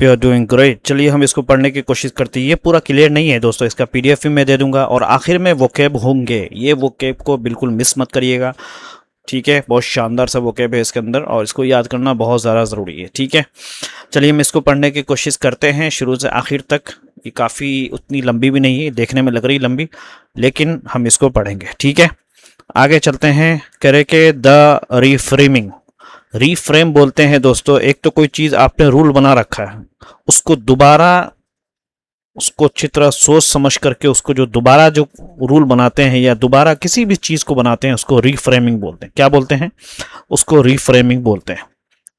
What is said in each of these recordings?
You are doing great. चलिए हम इसको पढ़ने की कोशिश करते हैं। ये पूरा क्लियर नहीं है दोस्तों, इसका पीडीएफ भी मैं दे दूंगा और आखिर में वोकैब होंगे, ये वोकैब को बिल्कुल मिस मत करिएगा। ठीक है, बहुत शानदार सा वोकैब है इसके अंदर और इसको याद करना बहुत ज़्यादा ज़रूरी है। ठीक है, चलिए हम इसको पढ़ने की कोशिश करते हैं शुरू से आखिर तक। ये काफ़ी उतनी लंबी भी नहीं है, देखने में लग रही लंबी, लेकिन हम इसको पढ़ेंगे। ठीक है, आगे चलते हैं। करे के द रिफ्रेमिंग। रीफ्रेम बोलते हैं दोस्तों, एक तो कोई चीज़ आपने रूल बना रखा है, उसको दोबारा, उसको अच्छी तरह सोच समझ करके उसको जो दोबारा जो रूल बनाते हैं या दोबारा किसी भी चीज़ को बनाते हैं उसको रीफ्रेमिंग बोलते हैं। क्या बोलते हैं? उसको रीफ्रेमिंग बोलते हैं।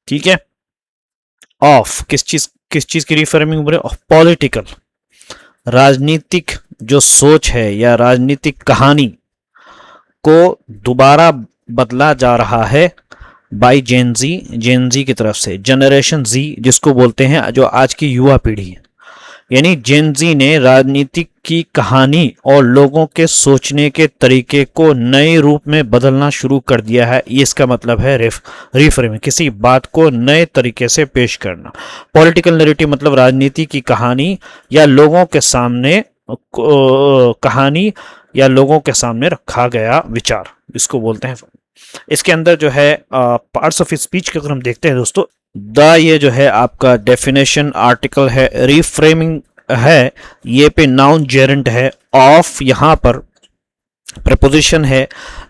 ठीक है, ऑफ किस चीज़ की रीफ्रेमिंग बोले? ऑफ पॉलिटिकल, राजनीतिक जो सोच है या राजनीतिक कहानी को दोबारा बदला जा रहा है बाई जेनजी की तरफ से। जनरेशन जी जिसको बोलते हैं, जो आज की युवा पीढ़ी है, यानी जेनजी ने राजनीति की कहानी और लोगों के सोचने के तरीके को नए रूप में बदलना शुरू कर दिया है। ये इसका मतलब है रिफ्रेमिंग, किसी बात को नए तरीके से पेश करना। पॉलिटिकल नैरेटिव मतलब राजनीति की कहानी या लोगों के सामने कहानी या लोगों के सामने रखा गया विचार, इसको बोलते हैं। इसके अंदर जो है पार्ट्स ऑफ स्पीच के अगर हम देखते हैं दोस्तों, द ये जो है आपका डेफिनेशन आर्टिकल है, रिफ्रेमिंग है ये पे नाउन जेरेंट है, ऑफ यहाँ पर प्रपोजिशन है,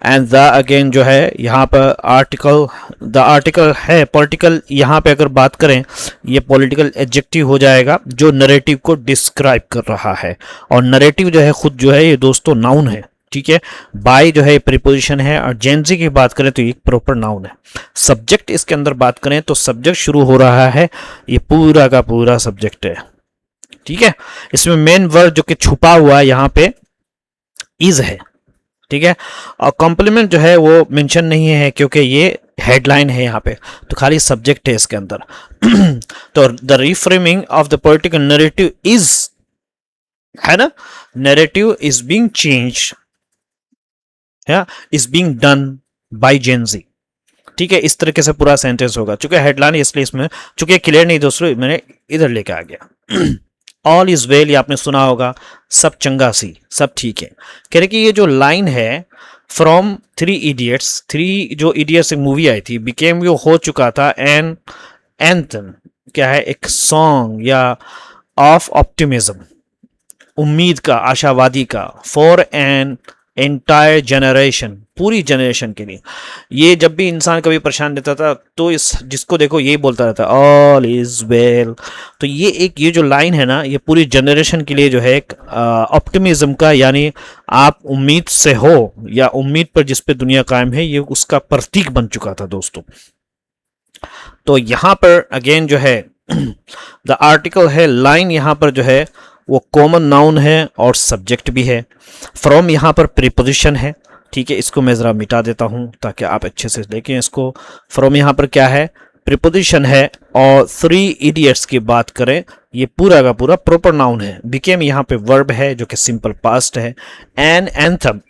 एंड द अगेन जो है यहाँ पर आर्टिकल, द आर्टिकल है। पॉलिटिकल यहाँ पे अगर बात करें, ये पॉलिटिकल एडजेक्टिव हो जाएगा जो नरेटिव को डिस्क्राइब कर रहा है, और नरेटिव जो है खुद जो है ये दोस्तों नाउन है। ठीक है, बाय जो है प्रीपोजिशन है, और जेनजी की बात करें तो ये प्रॉपर नाउन है। सब्जेक्ट इसके अंदर बात करें तो सब्जेक्ट शुरू हो रहा है, ये पूरा का पूरा सब्जेक्ट है। ठीक है, इसमें मेन वर्ड जो कि छुपा हुआ है यहाँ पे इज है। ठीक है, और कॉम्प्लीमेंट जो है वो मेंशन नहीं है क्योंकि ये हेडलाइन है यहाँ पे, तो खाली सब्जेक्ट है इसके अंदर। तो the reframing of the political narrative is, है ना, narrative is being change, is being done by Gen Z. ठीक है, इस तरीके से पूरा सेंटेंस होगा। चूंकि हेडलाइन इसलिए इसमें, चूंकि क्लियर नहीं दोस्तों, मैंने इधर लेके आ गया। ऑल इज वेल, ये आपने सुना होगा, सब चंगा सी, सब ठीक है। कह रहे कि ये जो लाइन है फ्रॉम थ्री इडियट्स, थ्री जो इडियट्स एक मूवी आई थी, बिकेम वो हो चुका था एन एंथम, क्या है, एक सॉन्ग या ऑफ ऑप्टिमिज्म, उम्मीद का, आशावादी का, फॉर एन एंटायर जनरेशन, पूरी जनरेशन के लिए। ये जब भी इंसान कभी परेशान रहता था तो इस जिसको देखो यही बोलता रहता, ऑल इज वेल। तो ये जो लाइन है ना, ये पूरी जनरेशन के लिए जो है एक ऑप्टिमिज्म का, यानी आप उम्मीद से हो या उम्मीद पर जिस पे दुनिया कायम है, ये उसका प्रतीक बन चुका था दोस्तों। तो यहां पर अगेन जो है द आर्टिकल है, लाइन यहां पर जो है वो कॉमन नाउन है और सब्जेक्ट भी है। फ्रॉम यहाँ पर प्रीपोजिशन है। ठीक है, इसको मैं ज़रा मिटा देता हूँ ताकि आप अच्छे से देखें इसको। फ्रॉम यहाँ पर क्या है, प्रीपोजिशन है, और थ्री इडियट्स की बात करें, ये पूरा का पूरा प्रॉपर नाउन है। बिकेम यहाँ पे वर्ब है जो कि सिंपल पास्ट है। एन एंथम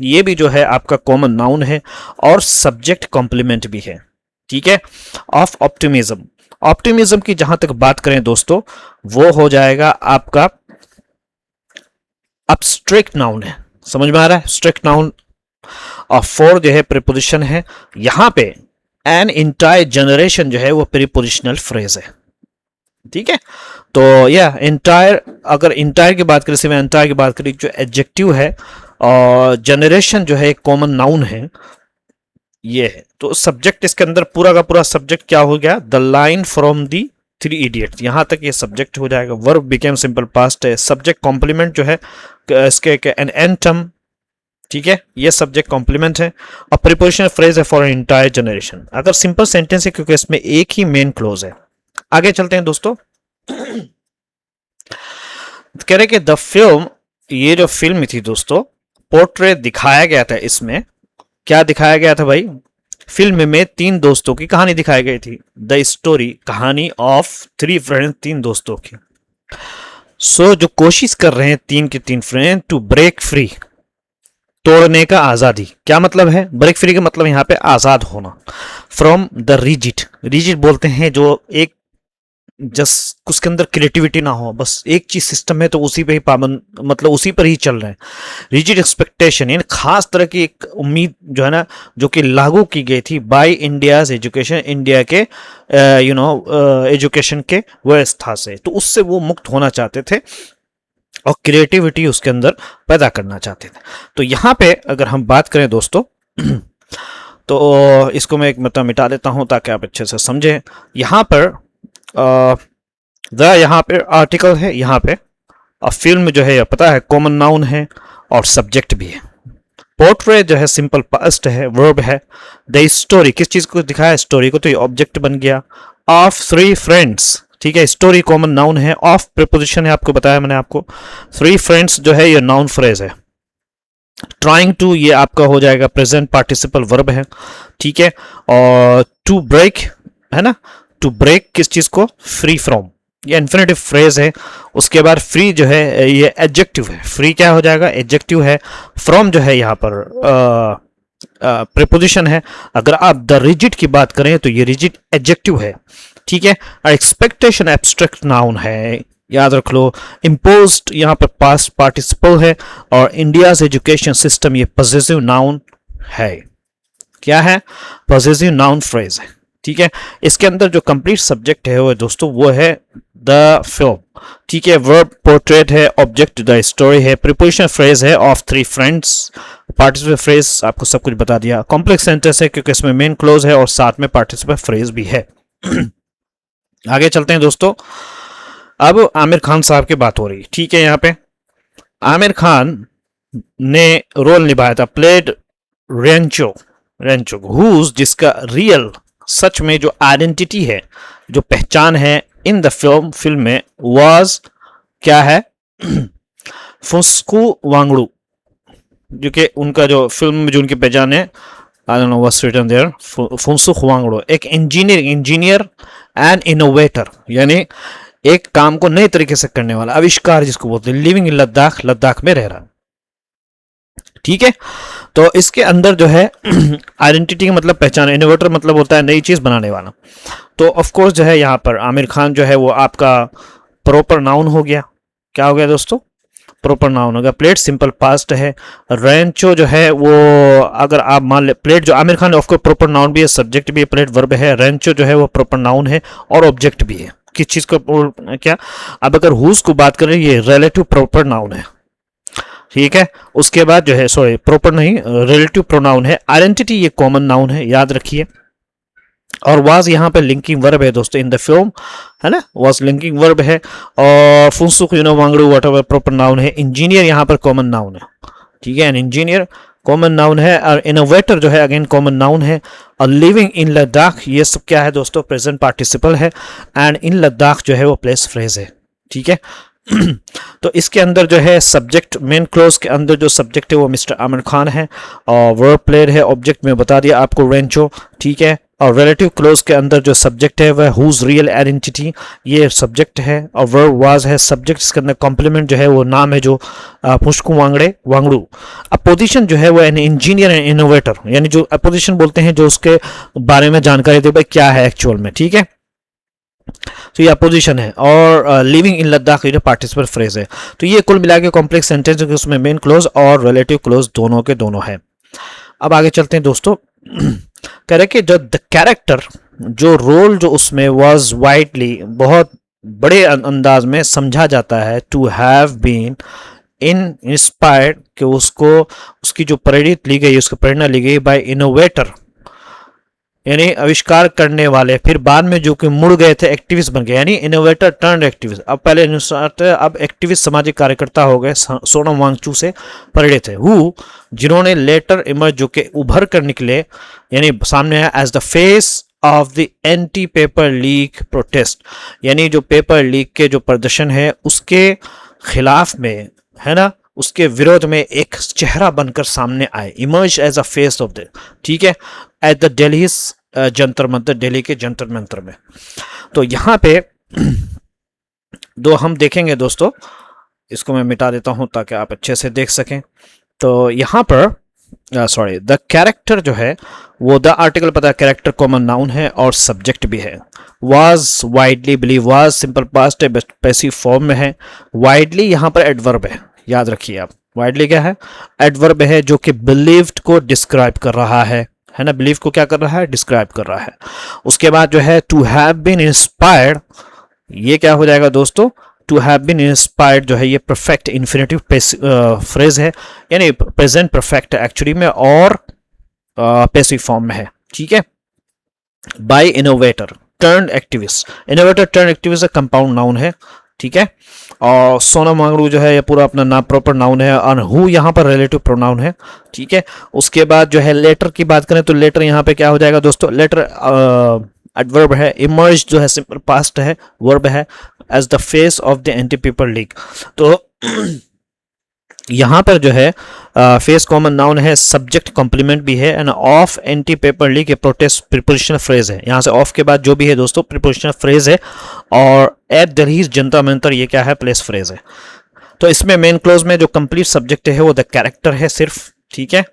ये भी जो है आपका कॉमन नाउन है, और सब्जेक्ट कॉम्प्लीमेंट भी है। ठीक है, ऑफ ऑप्टिमिज्म, ऑप्टिमिज्म की जहां तक बात करें दोस्तों, वो हो जाएगा आपका अब्स्ट्रैक्ट नाउन है। समझ में आ रहा है? स्ट्रिक्ट नाउन, और फोर जो है प्रीपोजिशन है। यहां पे एन इंटायर जनरेशन जो है वो प्रीपोजिशनल फ्रेज है। ठीक है, तो यह इंटायर, अगर इंटायर की बात करें, सिर्फ इंटायर की बात करें, जो एडजेक्टिव है, और जनरेशन जो है एक कॉमन नाउन है, ये है। तो सब्जेक्ट इसके अंदर पूरा का पूरा सब्जेक्ट क्या हो गया, the line from the three idiots, यहां तक ये सब्जेक्ट हो जाएगा। वर्ब बिकेम सिंपल पास्ट है। सब्जेक्ट कॉम्प्लीमेंट जो है इसके एन एंटम, ठीक है, ये सब्जेक्ट कॉम्प्लीमेंट है, और प्रीपोजिशनल फ्रेज है फॉर एंटायर जनरेशन। अगर सिंपल सेंटेंस है क्योंकि इसमें एक ही मेन क्लोज है। आगे चलते हैं दोस्तों। कह रहे कि द फिल्म, ये जो फिल्म थी दोस्तों, पोर्ट्रेट दिखाया गया था, इसमें क्या दिखाया गया था भाई, फिल्म में तीन दोस्तों की कहानी दिखाई गई थी। द स्टोरी, कहानी ऑफ थ्री फ्रेंड्स, तीन दोस्तों की। सो जो कोशिश कर रहे हैं तीन के तीन फ्रेंड टू ब्रेक फ्री, तोड़ने का आजादी। क्या मतलब है ब्रेक फ्री का मतलब यहाँ पे आजाद होना। फ्रॉम द रिजिड, रिजिड बोलते हैं जो एक जस्ट उसके अंदर क्रिएटिविटी ना हो, बस एक चीज सिस्टम है तो उसी पे ही पाबंद, मतलब उसी पर ही चल रहे हैं। रिजिड एक्सपेक्टेशन यानी खास तरह की एक उम्मीद जो है ना, जो कि लागू की गई थी बाय इंडियाज एजुकेशन, इंडिया के एजुकेशन के व्यवस्था से, तो उससे वो मुक्त होना चाहते थे और क्रिएटिविटी उसके अंदर पैदा करना चाहते थे। तो यहाँ पे अगर हम बात करें दोस्तों तो इसको मैं एक मतलब मिटा देता हूँ ताकि आप अच्छे से समझें। यहाँ पर यहाँ पे आर्टिकल है, यहाँ पे फिल्म जो है पता है कॉमन नाउन है और सब्जेक्ट भी है। पोर्ट्रेट जो है सिंपल पास्ट है, वर्ब है। द स्टोरी किस चीज को दिखाया, स्टोरी को, तो ये ऑब्जेक्ट बन गया। ऑफ थ्री फ्रेंड्स, ठीक है, स्टोरी कॉमन नाउन है। ऑफ प्रीपोजिशन है, आपको बताया मैंने आपको। थ्री फ्रेंड्स जो है ये नाउन फ्रेज है। ट्राइंग टू ये आपका हो जाएगा प्रेजेंट पार्टिसिपल वर्ब है, ठीक है। और टू ब्रेक है ना, टू ब्रेक किस चीज को, फ्री फ्रॉम, ये इन्फिनेटिव फ्रेज है। उसके बाद फ्री जो है ये एडजेक्टिव है, फ्री क्या हो जाएगा, एडजेक्टिव है। फ्रॉम जो है यहाँ पर प्रीपोजिशन है। अगर आप द रिजिड की बात करें तो ये रिजिड एडजेक्टिव है, ठीक है। एक्सपेक्टेशन एब्स्ट्रैक्ट नाउन है, याद रख लो। इम्पोज्ड यहाँ पर पास्ट पार्टिसिपल है। और इंडियाज एजुकेशन सिस्टम ये पॉसेसिव नाउन है। क्या है, पॉसेसिव नाउन फ्रेज है, ठीक है। इसके अंदर जो कंप्लीट सब्जेक्ट है वो दोस्तों वो है द फिल्म, ठीक है। वर्ब पोर्ट्रेट है, ऑब्जेक्ट द स्टोरी है, प्रीपोजिशन फ्रेज है of three friends, participle phrase आपको सब कुछ बता दिया। कॉम्प्लेक्स सेंटेंस है क्योंकि इसमें मेन क्लोज है और साथ में पार्टिसिपल फ्रेज भी है। आगे चलते हैं दोस्तों। अब आमिर खान साहब की बात हो रही, ठीक है। यहाँ पे आमिर खान ने रोल निभाया था, प्लेड रेंचो, रेंचो हुज, जिसका रियल सच में जो आइडेंटिटी है, जो पहचान है इन द फिल्म में वाज क्या है, फुस्कू वांगड़ू, जो कि उनका जो फिल्म में जो उनकी पहचान है, I don't know what's written there, Phunsukh Wangdu, एक इंजीनियर एंड इनोवेटर, यानी एक काम को नए तरीके से करने वाला, आविष्कार जिसको बोलते हैं। लिविंग इन लद्दाख, लद्दाख में रह रहा, ठीक है। तो इसके अंदर जो है आइडेंटिटी का मतलब पहचान, इनोवेटर मतलब होता है नई चीज बनाने वाला। तो ऑफ कोर्स जो है यहाँ पर आमिर खान जो है वो आपका प्रॉपर नाउन हो गया। क्या हो गया दोस्तों, प्रॉपर नाउन हो गया। प्लेट सिंपल पास्ट है। रेंचो जो है वो अगर आप मान ले, प्लेट जो Aamir Khan of course proper noun भी है, सब्जेक्ट भी है, प्लेट वर्ब है। रेंचो जो है वो प्रॉपर नाउन है और ऑब्जेक्ट भी है। किस चीज को क्या, अब अगर हुज को बात करें ये रिलेटिव प्रॉपर नाउन है, ठीक है। उसके बाद जो है सॉरी प्रॉपर नहीं, रिलेटिव प्रोनाउन है। आइडेंटिटी ये कॉमन नाउन है, याद रखिए। और वाज यहाँ पे लिंकिंग वर्ब है दोस्तों इन द फिल्म, है ना, वाज लिंकिंग वर्ब है। और Phunsukh Wangdu whatever proper noun है। इंजीनियर यहाँ पर कॉमन नाउन है, ठीक है, एन इंजीनियर कॉमन नाउन है। और इनोवेटर जो है अगेन कॉमन नाउन है। और लिविंग इन लद्दाख ये सब क्या है दोस्तों, प्रेजेंट पार्टिसिपल है। एंड इन लद्दाख जो है वो प्लेस फ्रेज है, ठीक है। तो इसके अंदर जो है सब्जेक्ट, मेन क्लोज के अंदर जो सब्जेक्ट है वो मिस्टर आमिर खान है। और वर्ब प्लेयर है, ऑब्जेक्ट में बता दिया आपको रेंचो, ठीक है। और रिलेटिव क्लोज के अंदर जो सब्जेक्ट है वह हुज रियल आइडेंटिटी, ये सब्जेक्ट है। और वर्ब वाज है सब्जेक्ट, इसके अंदर कॉम्प्लीमेंट जो है वो नाम है जो पुष्कू वांगड़ू। अपोजिशन जो है वो एन इंजीनियर एंड इनोवेटर, यानी जो अपोजिशन बोलते हैं जो उसके बारे में जानकारी दे भाई क्या है एक्चुअल में, ठीक है। तो ये अपोजिशन है। और लिविंग इन लद्दाख ये पार्टिसिपल फ्रेज है। तो ये कुल मिला के कॉम्प्लेक्स सेंटेंस है, उसमें मेन क्लोज और रिलेटिव क्लोज दोनों के दोनों है। अब आगे चलते हैं दोस्तों। कह रहे कि जो द कैरेक्टर, जो रोल जो उसमें वाज वाइडली, बहुत बड़े अंदाज में समझा जाता है, टू हैव बीन इंस्पायर्ड, कि उसको उसकी जो प्रेरित ली गई, उसकी प्रेरणा ली गई बाय इनोवेटर, यानी आविष्कार करने वाले। फिर बाद में जो कि मुड़ गए थे, एक्टिविस्ट बन गए, यानी इनोवेटर टर्न एक्टिविस्ट। अब पहले अब एक्टिविस्ट सामाजिक कार्यकर्ता हो गए, सोनम वांगचू से प्रेरित थे। हु, जिन्होंने लेटर इमर्ज, जो कि उभर कर निकले, यानी सामने आया as the face of the anti paper leak protest, यानी जो पेपर लीक के जो प्रदर्शन है उसके खिलाफ में, है ना, उसके विरोध में एक चेहरा बनकर सामने आए। Emerge as a face of the, ठीक है, एट द दिल्ली जंतर मंतर, दिल्ली के जंतर मंतर में। तो यहाँ पे दो हम देखेंगे दोस्तों, इसको मैं मिटा देता हूं ताकि आप अच्छे से देख सकें। तो यहाँ पर सॉरी, द कैरेक्टर जो है वो द आर्टिकल पता है, कैरेक्टर कॉमन नाउन है और सब्जेक्ट भी है। Was widely believe, was simple past है, पैसिव फॉर्म में है। वाइडली यहाँ पर एडवर्ब है, याद रखिए आप। वाइडली क्या है? एडवर्ब है जो कि बिलीव्ड को डिस्क्राइब कर रहा है ना। बिलीव को क्या कर रहा है? डिस्क्राइब कर रहा है। उसके बाद जो है टू हैव बीन इंस्पायर्ड, ये क्या हो जाएगा दोस्तों? टू हैव बीन इंस्पायर्ड जो है ये परफेक्ट इन्फिनेटिव फ्रेज है, यानी प्रेजेंट परफेक्ट एक्चुअली में और पैसिव फॉर्म में है। ठीक है। By innovator turn activist, innovator turn activist compound noun है। ठीक है। और सोनम वांगड़ू जो है ये पूरा अपना नाम प्रॉपर नाउन है, और हु यहाँ पर रिलेटिव प्रोनाउन है। ठीक है। उसके बाद जो है लेटर की बात करें तो लेटर यहाँ पे क्या हो जाएगा दोस्तों? लेटर एडवर्ब है। इमर्ज जो है सिंपल पास्ट है, वर्ब है, as the face of the anti paper leak. तो यहां पर जो है फेस कॉमन नाउन है, सब्जेक्ट कॉम्प्लीमेंट भी है, and of anti paper leak ये प्रोटेस्ट प्रिपोजिशनल फ्रेज है। यहां से ऑफ के बाद जो भी है दोस्तों प्रिपोजिशनल फ्रेज है, और एट दिल्ली जनता मंतर ये क्या है? प्लेस फ्रेज है। तो इसमें मेन क्लोज में जो कंप्लीट सब्जेक्ट है वो द कैरेक्टर है सिर्फ। ठीक है।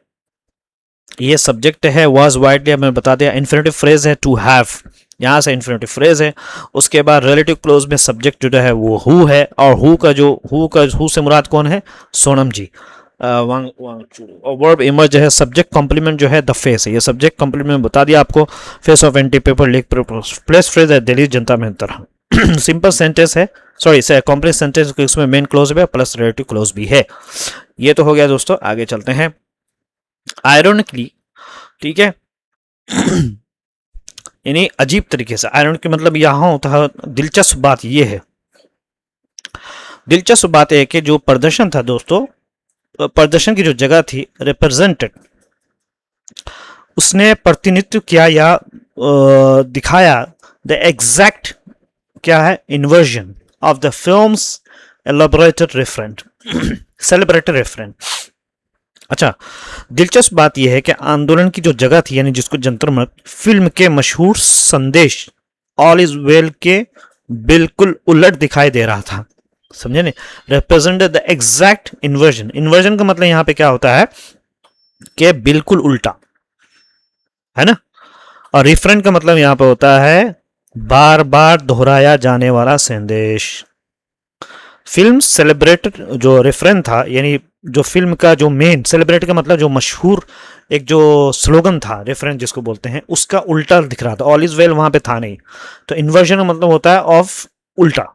ये सब्जेक्ट है, वाज वाइडली मैंने बता दिया। इन्फिनेटिव फ्रेज है टू हैव, यहाँ से इन्फिनेटिव फ्रेज है। उसके बाद रिलेटिव क्लोज में सब्जेक्ट जो है वो हु है, और हु से मुराद कौन है? सोनम जी। और वर्ब इमर्ज है, सब्जेक्ट कॉम्प्लीमेंट जो है द फेस है। ये सब्जेक्ट कॉम्प्लीमेंट बता दिया आपको, face of anti paper league place phrase है दिल्ली जनता मंतर। सिंपल सेंटेंस है, सॉरी कॉम्प्लेक्स सेंटेंस, इसमें मेन क्लोज है प्लस रिलेटिव क्लोज भी है। ये तो हो गया दोस्तों। आगे चलते हैं। आयरॉनिकली, ठीक है, यानी अजीब तरीके से। आयरॉनिक मतलब यहां होता है, दिलचस्प बात यह है, दिलचस्प बात है कि जो प्रदर्शन था दोस्तों, प्रदर्शन की जो जगह थी रिप्रेजेंटेड, उसने प्रतिनिधित्व किया या दिखाया द एग्जैक्ट क्या है? Inversion of the films elaborated referent, celebrated referent. अच्छा, दिलचस्प बात यह है कि आंदोलन की जो जगह थी, यानी जिसको जंतर मंतर, फिल्म के मशहूर संदेश ऑल इज वेल के बिल्कुल उलट दिखाई दे रहा था। समझे नहीं? Represented the exact inversion. Inversion का मतलब यहां पे क्या होता है कि बिल्कुल उल्टा, है ना। और रिफरेंट का मतलब यहां पे होता है बार बार दोहराया जाने वाला संदेश। फिल्म सेलिब्रेटेड जो रेफरेंस था, यानी जो फिल्म का जो मेन, सेलिब्रेट का मतलब जो मशहूर एक जो स्लोगन था, रेफरेंस जिसको बोलते हैं, उसका उल्टा दिख रहा था। ऑल इज वेल वहां पे था नहीं, तो इन्वर्जन का मतलब होता है ऑफ उल्टा।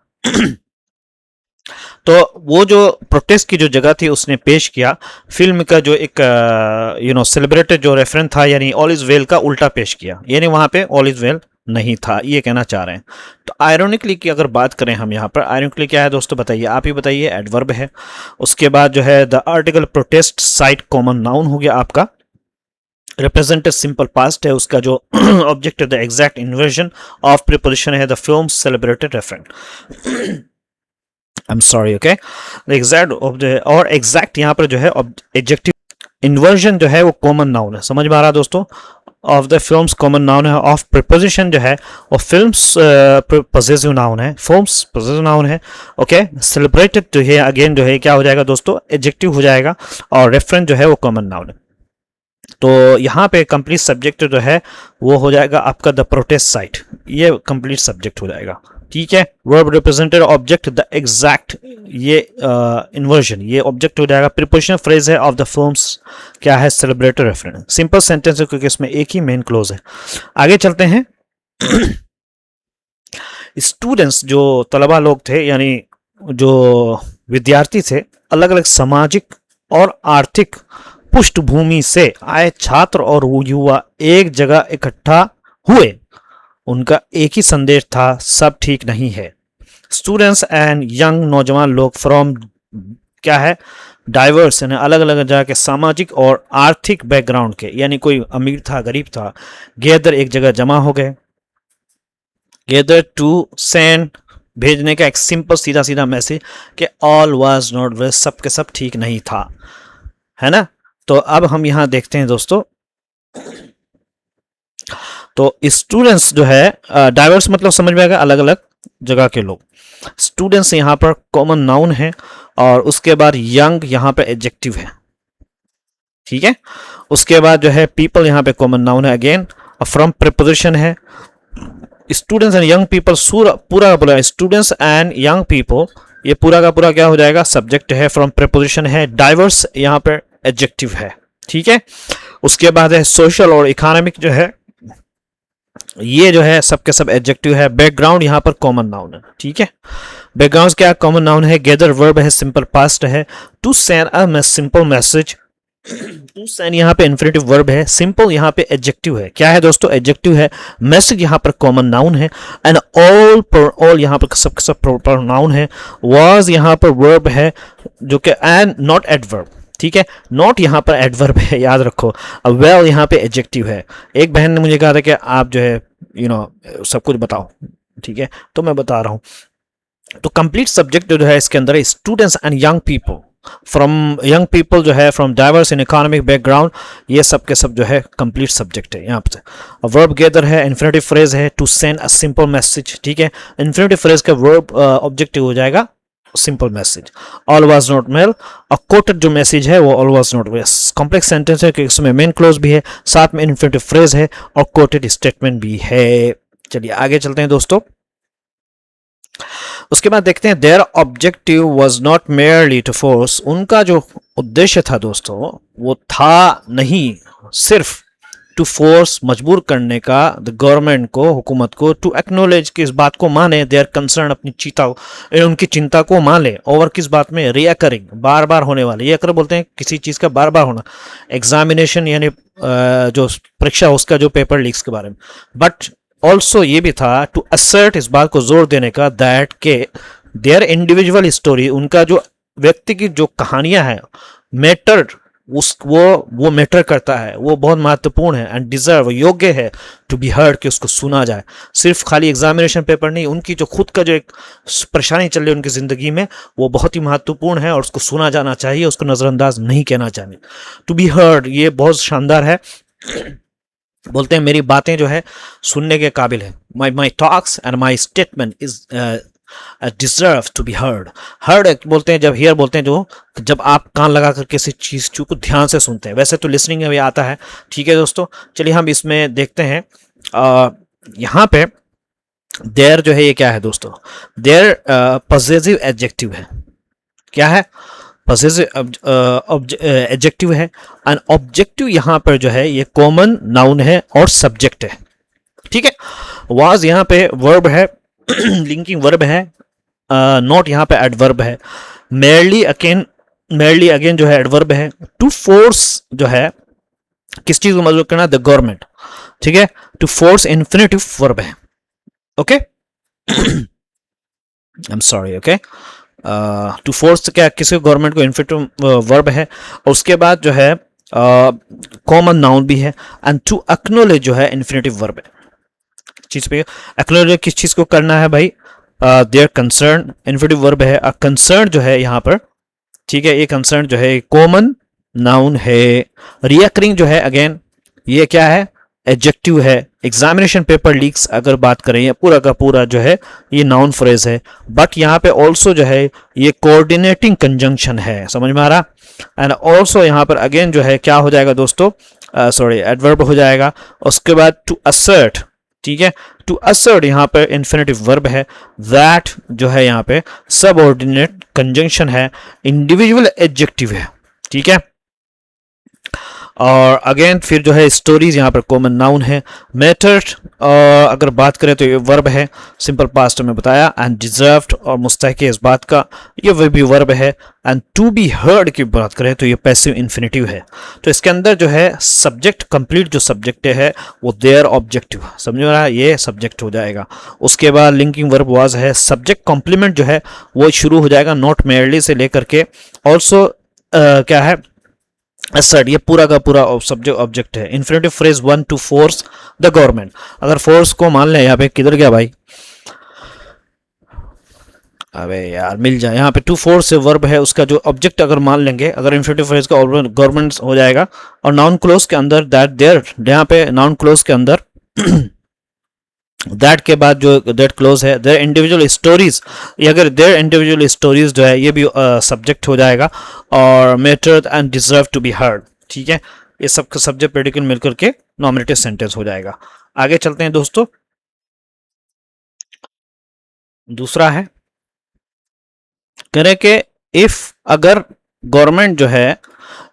तो वो जो प्रोटेस्ट की जो जगह थी उसने पेश किया फिल्म का जो एक सेलिब्रेटेड जो रेफरेंस था, यानी ऑल इज वेल का उल्टा पेश किया, यानी वहां पे ऑल इज वेल नहीं था, ये कहना चाह रहे हैं। तो आयरोनिकली की अगर बात करें हम यहाँ पर, आयरोनिकली क्या है दोस्तों? बताइए, आप ही बताइए। एडवर्ब है। उसके बाद जो है the article protest site common noun हो गया आपका। रिप्रेजेंटेड सिंपल पास्ट है, उसका जो ऑब्जेक्ट है the exact inversion of preposition है the film celebrated referent. I am sorry, okay. The exact और एग्जैक्ट यहाँ पर जो है एडजेक्टिव, इन्वर्जन जो है वो कॉमन नाउन है। समझ में आ रहा है दोस्तों? Of the films common noun है। ऑफ प्रीपोजिशन जो है वो फिल्म्स पॉसेसिव नाउन है, फिल्म्स पॉसेसिव नाउन है। ओके। सेलिब्रेटेड जो है अगेन जो है क्या हो जाएगा दोस्तों? एडजेक्टिव हो जाएगा। और रेफरेंस जो है वो कॉमन नाउन है। तो यहाँ पे कंप्लीट सब्जेक्ट जो है वो हो जाएगा आपका द प्रोटेस्ट साइट, ये कंप्लीट सब्जेक्ट हो जाएगा। ठीक है। Verb represented object the exact, ये इन्वर्जन, ये ऑब्जेक्ट हो जाएगा। प्रीपोजिशनल फ्रेज है ऑफ द फिल्म्स क्या है? Celebrated reference. सिंपल सेंटेंस है क्योंकि इसमें एक ही मेन क्लोज है। आगे चलते हैं। स्टूडेंट्स जो तलबा लोग थे, यानी जो विद्यार्थी थे, अलग अलग सामाजिक और आर्थिक पृष्ठभूमि से आए छात्र और युवा एक जगह इकट्ठा हुए। उनका एक ही संदेश था, सब ठीक नहीं है। स्टूडेंट्स एंड यंग, नौजवान लोग फ्रॉम क्या है? डाइवर्स, यानी अलग अलग जगह के सामाजिक और आर्थिक बैकग्राउंड के, यानी कोई अमीर था, गरीब था, गैदर एक जगह जमा हो गए। गैदर टू सेंड, भेजने का एक सिंपल सीधा सीधा मैसेज कि ऑल वाज नॉट वेल, सब के सब ठीक नहीं था, है ना। तो अब हम यहां देखते हैं दोस्तों, तो स्टूडेंट्स जो है डाइवर्स मतलब समझ में आएगा अलग अलग जगह के लोग। स्टूडेंट्स यहां पर कॉमन नाउन है, और उसके बाद यंग यहां पर एडजेक्टिव है। ठीक है। उसके बाद जो है पीपल यहाँ पे कॉमन नाउन है अगेन, फ्रॉम प्रीपोजिशन है, स्टूडेंट्स एंड यंग पीपल, पूरा का पूरा स्टूडेंट्स एंड यंग पीपल, ये पूरा का पूरा क्या हो जाएगा, सब्जेक्ट है, फ्रॉम प्रीपोजिशन है, डाइवर्स यहाँ पर एडजेक्टिव है, ठीक है। उसके बाद है सोशल और इकोनॉमिक जो है, ये जो है सबके सब एडजेक्टिव है। बैकग्राउंड यहाँ पर कॉमन नाउन है, ठीक है। बैकग्राउंड क्या कॉमन नाउन है, गैदर वर्ब है, सिंपल पास्ट है, to send a simple message, to send यहाँ पे इन्फिनेटिव वर्ब है, सिंपल यहाँ पे एडजेक्टिव है, क्या है दोस्तों, एडजेक्टिव है, मैसेज यहाँ पर कॉमन नाउन है, एंड ऑल यहाँ पर सब सब प्रोनाउन है, वाज यहाँ पर वर्ब है जो कि एंड नॉट एडवर्ब, ठीक है, नॉट यहाँ पर एडवर्ब है, याद रखो। अब वेल यहाँ पे एडजेक्टिव है। एक बहन ने मुझे कहा था कि आप जो है सब कुछ बताओ, ठीक है, तो मैं बता रहा हूँ। तो कंप्लीट सब्जेक्ट जो है इसके अंदर students and young people, from young people जो है from diverse in economic background, ये सब के सब जो है कंप्लीट सब्जेक्ट है यहाँ पे। वर्ब गेदर है, इन्फिनेटिव फ्रेज है, to send a simple message, ठीक है, इन्फिनेटिव फ्रेज का वर्ब ऑब्जेक्टिव हो जाएगा simple message. All was not well, और कोटेड जो मैसेज है वो all was not well, complex sentence है क्योंकि इसमें मेन क्लोज भी है, साथ में इन्फिनेटिव फ्रेज है और कोटेड स्टेटमेंट भी है। चलिए आगे चलते हैं दोस्तों। उसके बाद देखते हैं their objective was not merely to force, उनका जो उद्देश्य था दोस्तों वो था नहीं सिर्फ टू फोर्स, मजबूर करने का, द गवर्नमेंट को, हुकूमत को, टू एक्नोलेज कि इस बात को माने, देयर कंसर्न अपनी चिंता, उनकी चिंता को मान ले, ओवर किस बात में, रिकरिंग, बार बार होने वाले, ये बोलते हैं किसी चीज़ का बार बार होना, एग्जामिनेशन यानी जो परीक्षा उसका जो पेपर लीक्स के बारे में, बट ऑल्सो ये भी था टू असर्ट, इस बात को जोर देने का, दैट के देयर इंडिविजुअल स्टोरी, उनका जो व्यक्ति की जो कहानियां हैं, मैटर, वो मैटर करता है, वो बहुत महत्वपूर्ण है, एंड डिजर्व, योग्य है, टू बी हर्ड, कि उसको सुना जाए। सिर्फ खाली एग्जामिनेशन पेपर नहीं, उनकी जो खुद का जो एक परेशानी चल रही है उनकी जिंदगी में, वो बहुत ही महत्वपूर्ण है और उसको सुना जाना चाहिए, उसको नजरअंदाज नहीं कहना चाहिए। टू बी हर्ड, ये बहुत शानदार है। बोलते हैं मेरी बातें जो है सुनने के काबिल है, my talks and my statement is deserve to be heard. Heard बोलते हैं जब, हियर बोलते हैं जो जब आप कान लगा कर किसी चीज़ को ध्यान से सुनते हैं, वैसे तो लिसनिंग में भी आता है, ठीक है दोस्तों। चलिए हम इसमें देखते हैं, यहाँ पे देयर जो है ये क्या है दोस्तों, देयर पॉजिटिव एडजेक्टिव है, क्या है, पॉजिटिव एडजेक्टिव है, एंड ऑब्जेक्टिव यहाँ पर जो है ये कॉमन नाउन है और सब्जेक्ट है, ठीक है। वाज यहाँ पे वर्ब है, लिंकिंग वर्ब है, नॉट यहाँ पे एडवर्ब है, मेयरली अगेन जो है एडवर्ब है, टू फोर्स जो है किस चीज को मजबूर करना, द गवर्नमेंट, ठीक है, टू फोर्स इन्फिनेटिव वर्ब है, okay, I am sorry, okay, to force क्या, किसी गवर्नमेंट को इन्फिनेटिव वर्ब है, और उसके बाद जो है कॉमन नाउन भी है, एंड टू एक्नोलेज जो है इन्फिनेटिव वर्ब है, चीज पे एक्नोलेज किस चीज को करना है भाई, देयर कंसर्न, इन्फिनेटिव वर्ब है, कंसर्न जो है यहाँ पर, ठीक है, ये कंसर्न जो है कॉमन नाउन है। रिकरिंग जो है अगेन ये क्या है, एडजेक्टिव है। एग्जामिनेशन पेपर लीक्स अगर बात करें, ये पूरा का पूरा जो है ये नाउन फ्रेज है, बट यहाँ पे ऑल्सो जो है ये कोऑर्डिनेटिंग कंजंक्शन है, समझ में आ रहा। एंड ऑल्सो यहाँ पर अगेन जो है क्या हो जाएगा दोस्तों, सॉरी एडवर्ब हो जाएगा। उसके बाद टू असर्ट, ठीक है, टू असर्ट यहाँ पर इन्फिनेटिव वर्ब है, दैट जो है यहाँ पे सबऑर्डिनेट कंजंक्शन है, इंडिविजुअल एडजेक्टिव है, ठीक है। और अगेन फिर जो है स्टोरीज यहाँ पर कॉमन नाउन है। मैटर अगर बात करें तो ये वर्ब है, सिंपल पास्ट में बताया। एंड डिजर्व्ड और मुस्तहिक इस बात का, ये वह भी वर्ब है। एंड टू बी हर्ड की बात करें तो ये पैसिव इन्फिनेटिव है। तो इसके अंदर जो है सब्जेक्ट, कंप्लीट जो सब्जेक्ट है वो देयर ऑब्जेक्टिव, समझ में आ रहा है, ये सब्जेक्ट हो जाएगा। उसके बाद लिंकिंग वर्ब वाज है, सब्जेक्ट कॉम्प्लीमेंट जो है वो शुरू हो जाएगा नॉट मेयरली से लेकर के ऑल्सो क्या है असर्ट, ये पूरा का पूरा सब्जेक्ट ऑब्जेक्ट है। Infinitive phrase one two force the government, अगर फोर्स को मान लें, यहाँ पे किधर गया भाई, अबे यार मिल जाए, यहाँ पे टू फोर्स से वर्ब है, उसका जो ऑब्जेक्ट अगर मान लेंगे, अगर इन्फिनेटिव फ्रेज का गवर्नमेंट हो जाएगा। और नाउन क्लोज के अंदर दैट देयर, यहाँ पे नाउन क्लोज के अंदर दैट के बाद जो दैट क्लोज है, देयर इंडिविजुअल स्टोरीज, ये अगर देयर इंडिविजुअल स्टोरीज जो है ये भी सब्जेक्ट हो जाएगा। और matter and deserve to be heard, ठीक है, ये सब सब्जेक्ट प्रेडिकल मिलकर के नॉमिनेटिव सेंटेंस हो जाएगा। आगे चलते हैं दोस्तों, दूसरा है कह रहे कि इफ अगर गवर्नमेंट जो है,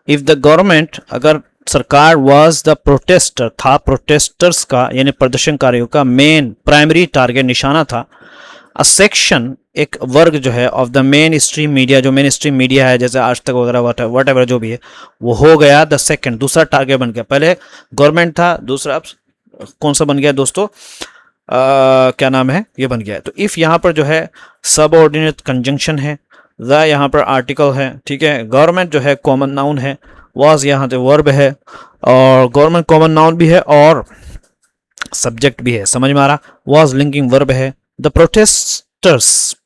इफ द गवर्नमेंट अगर सरकार वाज द प्रोटेस्टर था, प्रोटेस्टर्स का यानी प्रदर्शनकारियों का मेन प्राइमरी टारगेट निशाना था, अ सेक्शन एक वर्ग जो है of the mainstream media, जो मेन स्ट्रीम मीडिया है जैसे आज तक वगैरह वट एवर जो भी है, वो हो गया द सेकंड, दूसरा टारगेट बन गया। पहले गवर्नमेंट था, दूसरा कौन सा बन गया दोस्तों, क्या नाम है, ये बन गया है। तो इफ यहाँ पर जो है सब ऑर्डिनेट कंजंक्शन है, द यहाँ पर आर्टिकल है, ठीक है, गवर्नमेंट जो है कॉमन नाउन है, वाज यहाँ पे वर्ब है, और गवर्नमेंट कॉमन नाउन भी है और सब्जेक्ट भी है, समझ में आ रहा, वाज लिंकिंग वर्ब है, द प्रोटेस्टर्स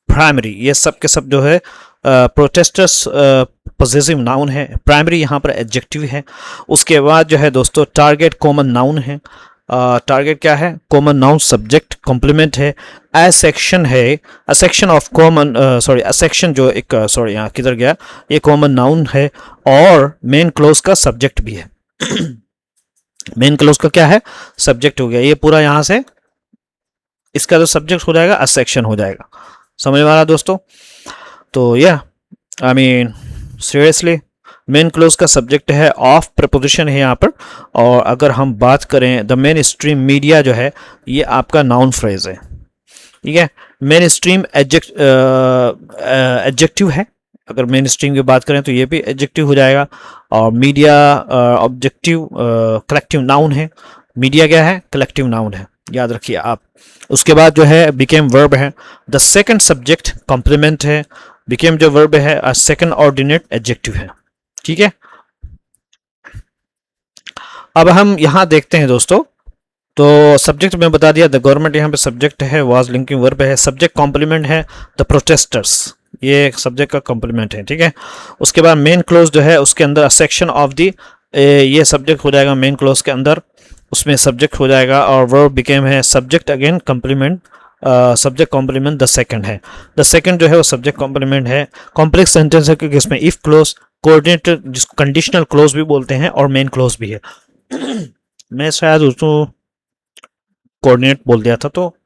प्राइमरी, ये सब के सब जो है प्रोटेस्टर्स पॉसेसिव नाउन है, प्राइमरी यहाँ पर एडजेक्टिव है। उसके बाद जो है दोस्तों टारगेट कॉमन नाउन है, टारगेट क्या है, कॉमन नाउन सब्जेक्ट कॉम्प्लीमेंट है, ए सेक्शन है, a section of common sorry a section जो एक सॉरी यहाँ किधर गया, ये कॉमन नाउन है और मेन क्लोज का सब्जेक्ट भी है मेन क्लोज का क्या है, सब्जेक्ट हो गया, ये पूरा यहाँ से इसका जो सब्जेक्ट हो जाएगा अ सेक्शन हो जाएगा, समझ में आ रहा दोस्तों। तो यह I mean seriously main close का सब्जेक्ट है, ऑफ प्रपोजिशन है यहाँ पर, और अगर हम बात करें द मेन स्ट्रीम मीडिया जो है ये आपका नाउन फ्रेज है, ठीक है, मेन स्ट्रीम एडजेक्टिव है, अगर मेन स्ट्रीम की बात करें तो ये भी एडजेक्टिव हो जाएगा, और मीडिया ऑब्जेक्टिव कलेक्टिव नाउन है, मीडिया क्या है, कलेक्टिव नाउन है, याद रखिए आप। उसके बाद जो है बिकेम वर्ब है, द सेकंड सब्जेक्ट कॉम्प्लीमेंट है, बिकेम जो वर्ब है सेकंड ऑर्डिनेट एडजेक्टिव है, ठीक है। अब हम यहां देखते हैं दोस्तों, तो सब्जेक्ट में बता दिया द गवर्नमेंट, यहाँ पे सब्जेक्ट है, वाज लिंकिंग वर्ब है, सब्जेक्ट कॉम्प्लीमेंट है द प्रोटेस्टर्स, ये सब्जेक्ट का कॉम्प्लीमेंट है, ठीक है। उसके बाद मेन क्लोज जो है उसके अंदर सेक्शन ऑफ द, ये सब्जेक्ट हो जाएगा मेन क्लोज के अंदर, उसमें सब्जेक्ट हो जाएगा, और वर्ब बिकेम है subject again complement, subject complement the second है, द सेकंड जो है वो सब्जेक्ट कॉम्प्लीमेंट है। कॉम्प्लेक्स सेंटेंस है क्योंकि इसमें इफ क्लोज, कोऑर्डिनेटर जिसको कंडीशनल क्लोज भी बोलते हैं, और मेन क्लोज भी है मैं शायद उसको कोऑर्डिनेट बोल दिया था। तो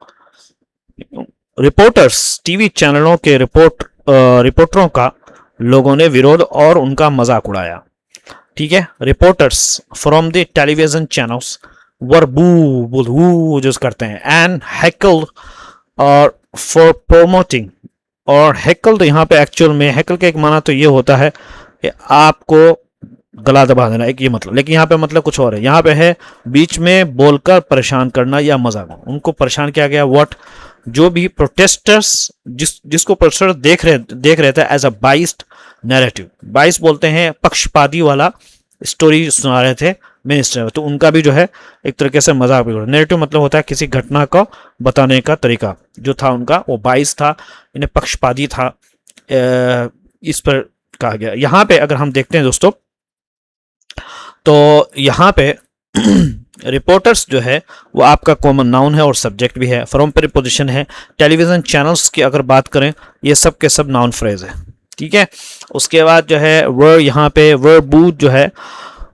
रिपोर्टर्स, टीवी चैनलों के रिपोर्टरों का लोगों ने विरोध और उनका मजाक उड़ाया, ठीक है। Reporters from the television channels were boo जो करते हैं, एंड हैकल और फॉर प्रोमोटिंग, और हैकल यहाँ पे एक्चुअल में हैकल का एक माना तो ये होता है कि आपको गला दबा देना, एक ये मतलब, लेकिन यहाँ पे मतलब कुछ और है, यहाँ पे है बीच में बोलकर परेशान करना या मजाक, उनको परेशान किया गया। व्हाट, जो भी प्रोटेस्टर्स जिसको प्रोटेस्टर देख रहे थे एज अ बाइस्ड नैरेटिव, बाइस बोलते हैं पक्षपाती वाला स्टोरी सुना रहे थे मिनिस्टर, तो उनका भी जो है एक तरीके से मजाक भी, नैरेटिव मतलब होता है किसी घटना को बताने का तरीका, जो था उनका वो बाइस था, इन्हें पक्षपाती था, इस पर कहा गया। यहाँ पे अगर हम देखते हैं दोस्तों, तो यहाँ पे रिपोर्टर्स जो है वो आपका कॉमन नाउन है और सब्जेक्ट भी है, फ्रॉम प्रीपोजिशन है, टेलीविजन चैनल्स की अगर बात करें ये सब के सब नाउन फ्रेज है, ठीक है। उसके बाद जो है वर्ब, यहाँ पे वर्ब बूथ जो है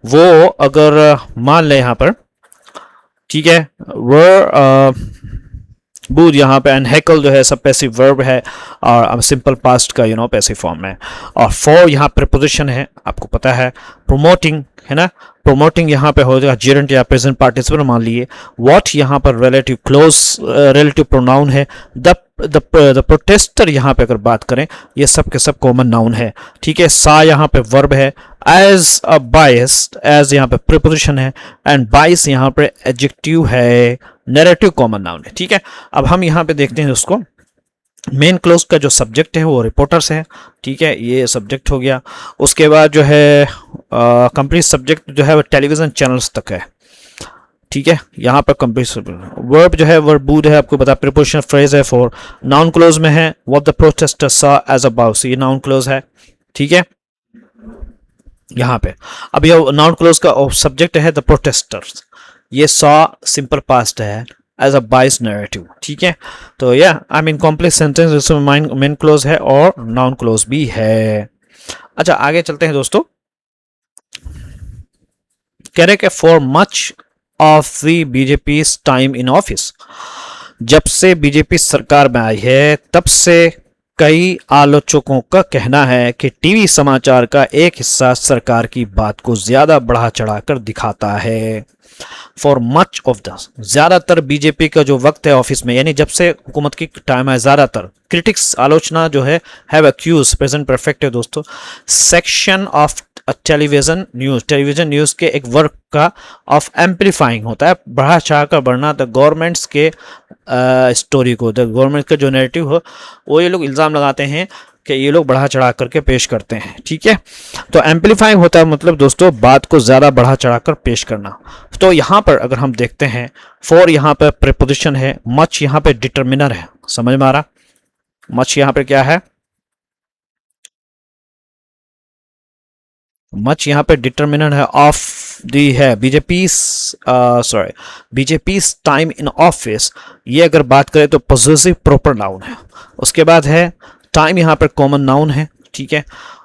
वो अगर मान ले यहाँ पर, ठीक है, वर्ब बूथ यहाँ पे, एंड हैकल जो है सब पैसिव वर्ब है और सिंपल पास्ट का पैसिव फॉर्म है, और फॉर यहाँ प्रीपोजिशन है, आपको पता है, प्रोमोटिंग है ना, प्रोमोटिंग यहाँ पे हो जाएगा जेरेंट या प्रेजेंट पार्टिसिपल मान लिए। व्हाट यहाँ पर रिलेटिव क्लोज रिलेटिव प्रोनाउन है। द प्रोटेस्टर यहाँ पे अगर बात करें ये सब के सब कॉमन नाउन है, ठीक है। सा यहाँ पे वर्ब है, एज अ बायस्ड, एज यहाँ पे प्रीपोजिशन है, एंड बाइस यहाँ पे एडजेक्टिव है, नैरेटिव कॉमन नाउन है, ठीक है। अब हम यहाँ पे देखते हैं उसको, मेन क्लोज का जो सब्जेक्ट है वो रिपोर्टर्स है, ठीक है, ये सब्जेक्ट हो गया। उसके बाद जो है कंप्लीट सब्जेक्ट जो है वो टेलीविजन चैनल्स तक है, ठीक है। यहाँ पर कंप्लीट वर्ब जो है वर्ब बूड है, आपको बता, प्रीपोजिशन फ्रेज है, फॉर नाउन क्लोज में है व्हाट द प्रोटेस्टर सा एज अ बाउस, ये नाउन क्लोज है, ठीक है। यहाँ पे अब ये नाउन क्लोज का सब्जेक्ट है द प्रोटेस्टर्स, ये सॉ सिंपल पास्ट है एज अ बाइस नैरेटिव, ठीक है। तो या आई मीन कॉम्प्लेक्स सेंटेंस जिसमें मेन क्लोज है और नाउन क्लोज भी है। अच्छा आगे चलते हैं दोस्तों, कह रहे कि for much of the BJP time in office, जब से बीजेपी सरकार में आई है तब से कई आलोचकों का कहना है कि टीवी समाचार का एक हिस्सा सरकार की बात को ज्यादा बढ़ा चढ़ाकर दिखाता है। फॉर मच ऑफ द, ज्यादातर बीजेपी का जो वक्त है ऑफिस में, यानी जब से हुकूमत की टाइम है, ज्यादातर क्रिटिक्स आलोचना जो है हैव अक्यूज, प्रेजेंट परफेक्ट है दोस्तों, सेक्शन ऑफ टेलीविजन न्यूज के एक वर्क का ऑफ एम्पलीफाइंग होता है, बढ़ा चढ़ा कर बढ़ना द गवर्नमेंट्स के स्टोरी को, द गवर्नमेंट का जो नैरेटिव हो वो ये लोग इल्ज़ाम लगाते हैं कि ये लोग बढ़ा चढ़ा करके पेश करते हैं। ठीक है, तो एम्पलीफाइंग होता है मतलब दोस्तों बात को ज़्यादा बढ़ा चढ़ा कर पेश करना। तो यहाँ पर अगर हम देखते हैं, फॉर यहाँ पर प्रीपोजिशन है, मच यहाँ पे डिटर्मिनर है, समझ में आ रहा, मच यहाँ पे क्या है, मच यहाँ पे डिटर्मिनर है, ऑफ दी है BJP, sorry BJP time in office, ये अगर बात करें तो पॉजिटिव प्रॉपर नाउन है। उसके बाद है टाइम, यहाँ पर कॉमन नाउन है। ठीक है,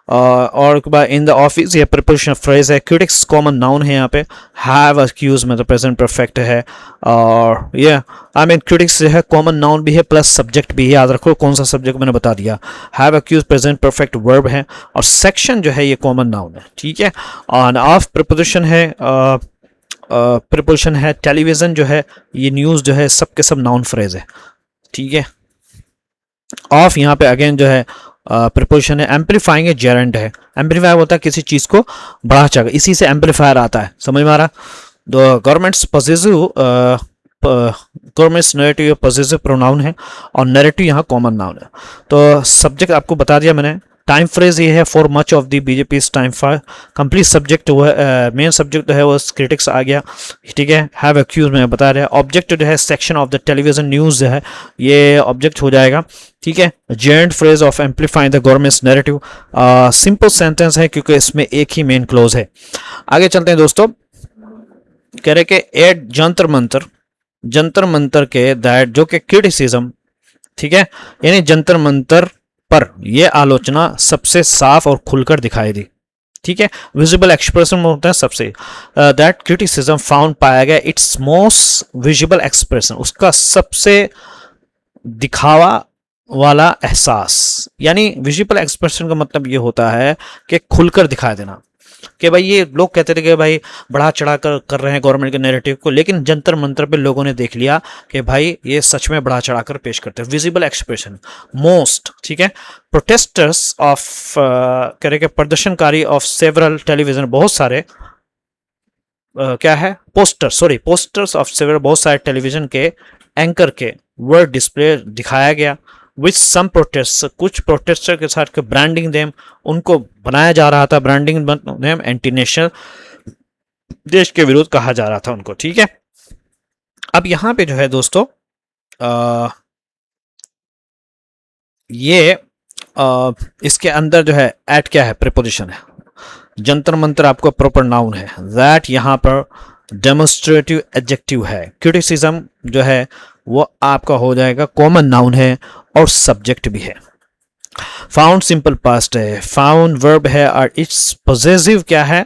और उसके बाद इन द ऑफिस ये प्रीपोजिशन फ्रेज है, क्रिटिक्स कॉमन नाउन है यहाँ पे, हैव अक्यूज में तो प्रेजेंट परफेक्ट है, और ये आई मीन क्रिटिक्स जो है कॉमन नाउन भी है प्लस सब्जेक्ट भी है, याद रखो कौन सा सब्जेक्ट मैंने बता दिया, have accuse present perfect verb है, और सेक्शन जो है ये कॉमन नाउन है। ठीक है, और ऑफ प्रीपोजिशन है, प्रीपोजिशन है, टेलीविजन जो है ये न्यूज़ जो है सब के सब नाउन फ्रेज है। ठीक है, ऑफ यहाँ पे अगेन जो है प्रीपोजिशन है, एम्पलीफाइंग है, जेरेंट है, एम्पलीफाई होता है किसी चीज को बढ़ा चढ़ा, इसी से एम्पलीफायर आता है, समझ में आ रहा। Governments positive, governments narrative positive pronoun है, और नैरेटिव यहाँ कॉमन नाउन है। तो सब्जेक्ट आपको बता दिया मैंने, टाइम फ्रेज ये है for much of the BJP time for, complete subject वो है, मेन सब्जेक्ट जो है वो क्रिटिक्स आ गया। ठीक है, हैव अक्यूज में बता रहे हैं, ऑब्जेक्ट जो है section of the television news जो है ये ऑब्जेक्ट हो जाएगा। ठीक है, जेंट phrase of amplifying the government's narrative, simple sentence है क्योंकि इसमें एक ही मेन क्लोज है। आगे चलते हैं दोस्तों, कह रहे कि एट जंतर मंतर, जंतर मंतर के दैट जो कि क्रिटिसिज्म, ठीक है, यानी जंतर मंतर पर यह आलोचना सबसे साफ और खुलकर दिखाई दी। ठीक है, विजिबल एक्सप्रेशन में होता है सबसे, दैट क्रिटिसिज्म फाउंड, पाया गया इट्स मोस्ट विजिबल एक्सप्रेशन, उसका सबसे दिखावा वाला एहसास, यानी विजिबल एक्सप्रेशन का मतलब ये होता है कि खुलकर दिखा देना, कि भाई ये लोग कहते थे कि भाई बढ़ा चढ़ा कर रहे हैं गवर्नमेंट के नैरेटिव को, लेकिन जंतर मंतर पे लोगों ने देख लिया कि भाई ये सच में बढ़ा चढ़ा कर पेश करते हैं, विजिबल एक्सप्रेशन मोस्ट। ठीक है, प्रोटेस्टर्स ऑफ, कह रहे कि प्रदर्शनकारी ऑफ सेवरल टेलीविजन, बहुत सारे क्या है पोस्टर्स ऑफ सेवरल, बहुत सारे टेलीविजन के एंकर के वर्ड डिस्प्ले दिखाया गया, विच सम प्रोटेस्ट, कुछ प्रोटेस्टर के साथ ब्रांडिंग देम, उनको बनाया जा रहा था, ब्रांडिंग देम एंटी नेशनल, देश के विरुद्ध कहा जा रहा था उनको। ठीक है, अब यहां पे जो है दोस्तों ये इसके अंदर जो है एट क्या है, प्रीपोजिशन है, जंतर मंतर आपको प्रॉपर नाउन है, दैट यहां पर डेमोन्स्ट्रेटिव एडजेक्टिव है, क्रिटिसिज्म जो है वो आपका हो जाएगा कॉमन नाउन है और सब्जेक्ट भी है, फाउंड सिंपल पास्ट है, फाउंड वर्ब है, और इट्स पॉजेसिव क्या है,